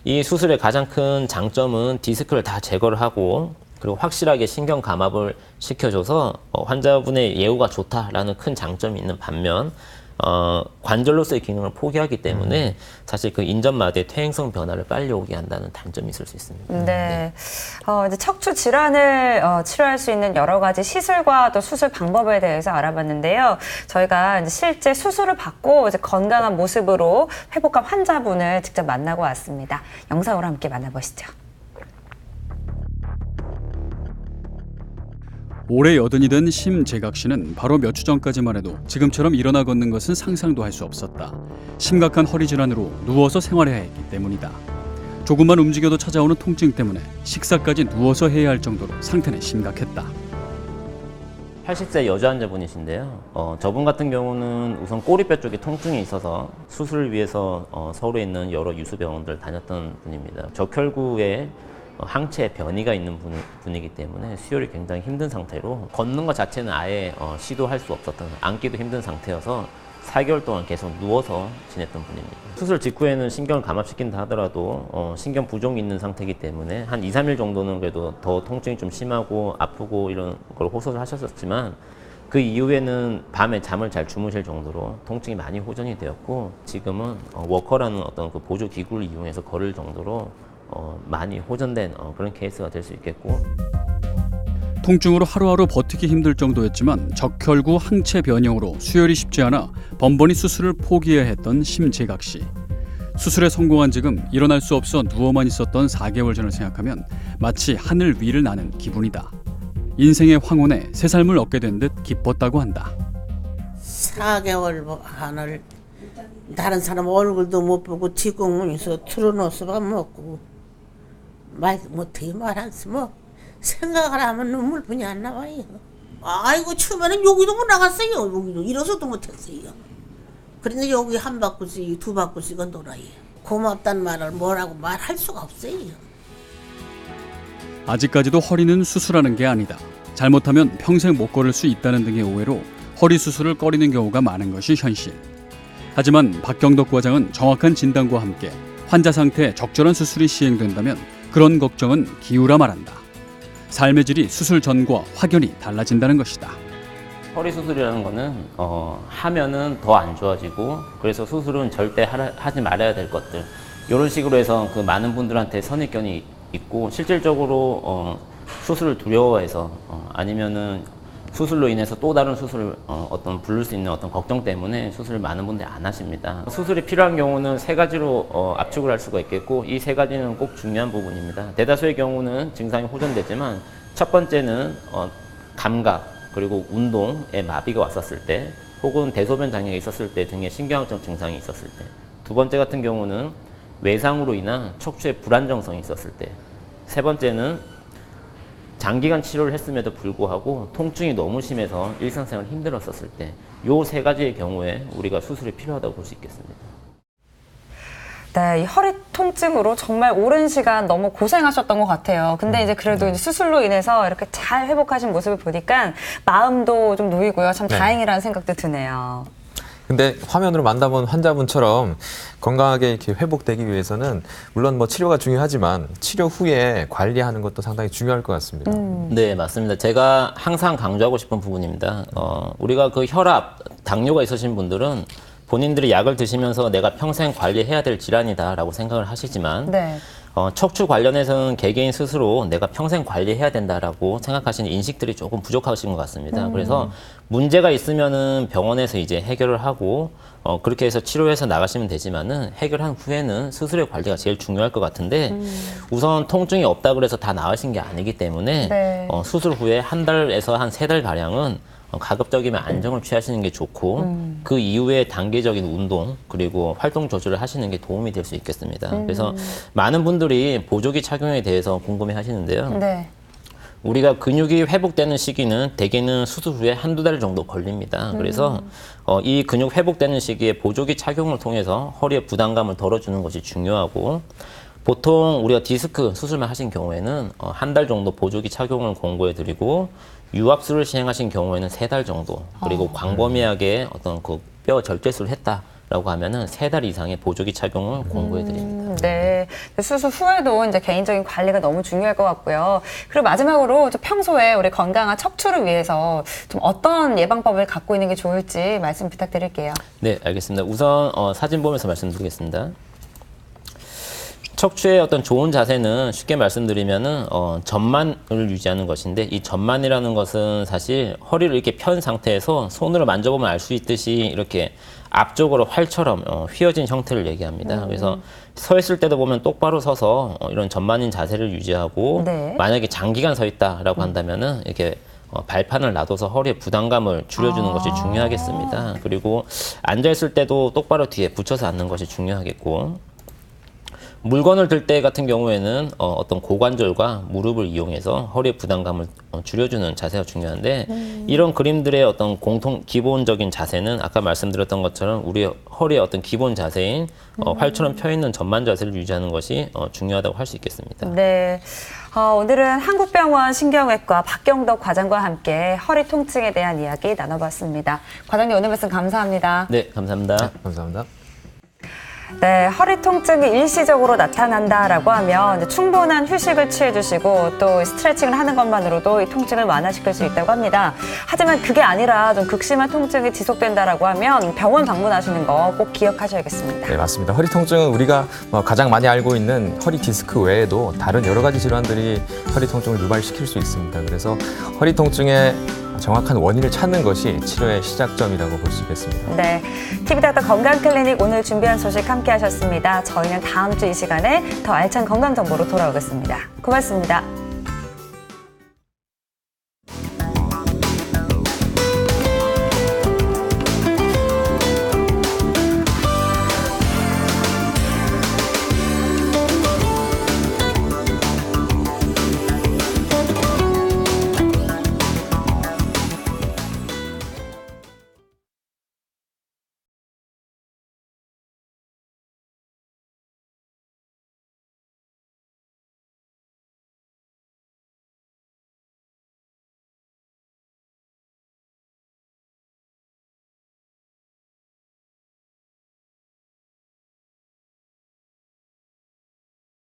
이 수술의 가장 큰 장점은 디스크를 다 제거를 하고 그리고 확실하게 신경 감압을 시켜줘서 환자분의 예후가 좋다라는 큰 장점이 있는 반면 관절로서의 기능을 포기하기 때문에 사실 그 인전마디의 퇴행성 변화를 빨리 오게 한다는 단점이 있을 수 있습니다.
네. 이제 척추 질환을 치료할 수 있는 여러 가지 시술과 또 수술 방법에 대해서 알아봤는데요. 저희가 이제 실제 수술을 받고 이제 건강한 모습으로 회복한 환자분을 직접 만나고 왔습니다. 영상으로 함께 만나보시죠.
올해 80이 된 심재각 씨는 바로 몇 주 전까지만 해도 지금처럼 일어나 걷는 것은 상상도 할 수 없었다. 심각한 허리 질환으로 누워서 생활해야 했기 때문이다. 조금만 움직여도 찾아오는 통증 때문에 식사까지 누워서 해야 할 정도로 상태는 심각했다.
80세 여자 환자분이신데요. 저분 같은 경우는 우선 꼬리뼈 쪽에 통증이 있어서 수술을 위해서 서울에 있는 여러 유수병원들 다녔던 분입니다. 적혈구에 항체 변이가 있는 분이기 때문에 수혈이 굉장히 힘든 상태로 걷는 것 자체는 아예 시도할 수 없었던, 앉기도 힘든 상태여서 4개월 동안 계속 누워서 지냈던 분입니다. 수술 직후에는 신경을 감압시킨다 하더라도 신경 부종이 있는 상태이기 때문에 한 2, 3일 정도는 그래도 더 통증이 좀 심하고 아프고 이런 걸 호소를 하셨었지만 그 이후에는 밤에 잠을 잘 주무실 정도로 통증이 많이 호전이 되었고 지금은 워커라는 어떤 그 보조 기구를 이용해서 걸을 정도로 많이 호전된 그런 케이스가 될 수 있겠고
통증으로 하루하루 버티기 힘들 정도였지만 적혈구 항체 변형으로 수혈이 쉽지 않아 번번이 수술을 포기해야 했던 심재각 씨. 수술에 성공한 지금 일어날 수 없어 누워만 있었던 4개월 전을 생각하면 마치 하늘 위를 나는 기분이다. 인생의 황혼에 새 삶을 얻게 된 듯 기뻤다고 한다.
4개월 한을 다른 사람 얼굴도 못 보고 뒷공문에서 틀어놓어서 먹고 말 못해 말하면서 생각을 하면 눈물뿐이 안 나와요. 아이고 처음에는 여기도 못 나갔어요. 여기도 일어서도 못했어요. 그런데 여기 한 바퀴씩 두 바퀴씩은 돌아요. 고맙다는 말을 뭐라고 말할 수가 없어요.
아직까지도 허리는 수술하는 게 아니다. 잘못하면 평생 못 걸을 수 있다는 등의 오해로 허리 수술을 꺼리는 경우가 많은 것이 현실. 하지만 박경덕 과장은 정확한 진단과 함께 환자 상태에 적절한 수술이 시행된다면 그런 걱정은 기우라 말한다. 삶의 질이 수술 전과 확연히 달라진다는 것이다.
허리 수술이라는 거는 하면은 더 안 좋아지고 그래서 수술은 절대 하지 말아야 될 것들 이런 식으로 해서 그 많은 분들한테 선입견이 있고 실질적으로 수술을 두려워해서 아니면은 수술로 인해서 또 다른 수술을 어떤 부를 수 있는 어떤 걱정 때문에 수술을 많은 분들이 안 하십니다. 수술이 필요한 경우는 3가지로 압축을 할 수가 있겠고 이 3가지는 꼭 중요한 부분입니다. 대다수의 경우는 증상이 호전되지만 첫 번째는 감각 그리고 운동에 마비가 왔었을 때 혹은 대소변 장애가 있었을 때 등의 신경학적 증상이 있었을 때, 두 번째 같은 경우는 외상으로 인한 척추의 불안정성이 있었을 때, 세 번째는 장기간 치료를 했음에도 불구하고 통증이 너무 심해서 일상생활이 힘들었었을 때, 요 세 가지의 경우에 우리가 수술이 필요하다고 볼 수 있겠습니다.
네, 이 허리 통증으로 정말 오랜 시간 너무 고생하셨던 것 같아요. 근데 이제 그래도 이제 수술로 인해서 이렇게 잘 회복하신 모습을 보니까 마음도 좀 놓이고요. 참 다행이라는 생각도 드네요.
근데 화면으로 만나본 환자분처럼 건강하게 이렇게 회복되기 위해서는 물론 뭐 치료가 중요하지만 치료 후에 관리하는 것도 상당히 중요할 것 같습니다.
네, 맞습니다. 제가 항상 강조하고 싶은 부분입니다. 우리가 그 혈압, 당뇨가 있으신 분들은 본인들이 약을 드시면서 내가 평생 관리해야 될 질환이다라고 생각을 하시지만
네.
척추 관련해서는 개개인 스스로 내가 평생 관리해야 된다라고 생각하시는 인식들이 조금 부족하신 것 같습니다. 그래서 문제가 있으면은 병원에서 이제 해결을 하고 그렇게 해서 치료해서 나가시면 되지만은 해결한 후에는 스스로의 관리가 제일 중요할 것 같은데 우선 통증이 없다 그래서 다 나으신 게 아니기 때문에
네.
수술 후에 한 달에서 한 3달 가량은 가급적이면 안정을 취하시는 게 좋고 그 이후에 단계적인 운동 그리고 활동 조절을 하시는 게 도움이 될 수 있겠습니다. 그래서 많은 분들이 보조기 착용에 대해서 궁금해 하시는데요.
네.
우리가 근육이 회복되는 시기는 대개는 수술 후에 한두 달 정도 걸립니다. 그래서 이 근육 회복되는 시기에 보조기 착용을 통해서 허리의 부담감을 덜어주는 것이 중요하고, 보통 우리가 디스크 수술만 하신 경우에는 한 달 정도 보조기 착용을 권고해드리고, 유압수를 시행하신 경우에는 3달 정도, 그리고 광범위하게 어떤 그 뼈 절제술을 했다라고 하면은 3달 이상의 보조기 착용을 권고해드립니다.
네. 수술 후에도 이제 개인적인 관리가 너무 중요할 것 같고요. 그리고 마지막으로 좀 평소에 우리 건강한 척추를 위해서 좀 어떤 예방법을 갖고 있는 게 좋을지 말씀 부탁드릴게요.
네, 알겠습니다. 우선 사진 보면서 말씀드리겠습니다. 척추의 어떤 좋은 자세는 쉽게 말씀드리면은 전만을 유지하는 것인데, 이 전만이라는 것은 사실 허리를 이렇게 편 상태에서 손으로 만져보면 알 수 있듯이 이렇게 앞쪽으로 활처럼 휘어진 형태를 얘기합니다. 그래서 서 있을 때도 보면 똑바로 서서 이런 전만인 자세를 유지하고,
네.
만약에 장기간 서 있다라고 한다면은 이렇게 발판을 놔둬서 허리에 부담감을 줄여주는 것이 중요하겠습니다. 그리고 앉아 있을 때도 똑바로 뒤에 붙여서 앉는 것이 중요하겠고, 물건을 들 때 같은 경우에는 어떤 고관절과 무릎을 이용해서 허리의 부담감을 줄여주는 자세가 중요한데, 이런 그림들의 어떤 기본적인 자세는 아까 말씀드렸던 것처럼 우리 허리의 어떤 기본 자세인 활처럼 펴 있는 전만 자세를 유지하는 것이 중요하다고 할 수 있겠습니다.
네. 오늘은 한국병원 신경외과 박경덕 과장과 함께 허리 통증에 대한 이야기 나눠봤습니다. 과장님 오늘 말씀 감사합니다.
네, 감사합니다.
감사합니다.
네, 허리 통증이 일시적으로 나타난다라고 하면 이제 충분한 휴식을 취해주시고 또 스트레칭을 하는 것만으로도 이 통증을 완화시킬 수 있다고 합니다. 하지만 그게 아니라 좀 극심한 통증이 지속된다라고 하면 병원 방문하시는 거 꼭 기억하셔야겠습니다.
네, 맞습니다. 허리 통증은 우리가 가장 많이 알고 있는 허리 디스크 외에도 다른 여러 가지 질환들이 허리 통증을 유발시킬 수 있습니다. 그래서 허리 통증의 정확한 원인을 찾는 것이 치료의 시작점이라고 볼 수 있겠습니다.
네, TV닥터 건강클리닉 오늘 준비한 소식 함께 하셨습니다. 저희는 다음 주 이 시간에 더 알찬 건강 정보로 돌아오겠습니다. 고맙습니다.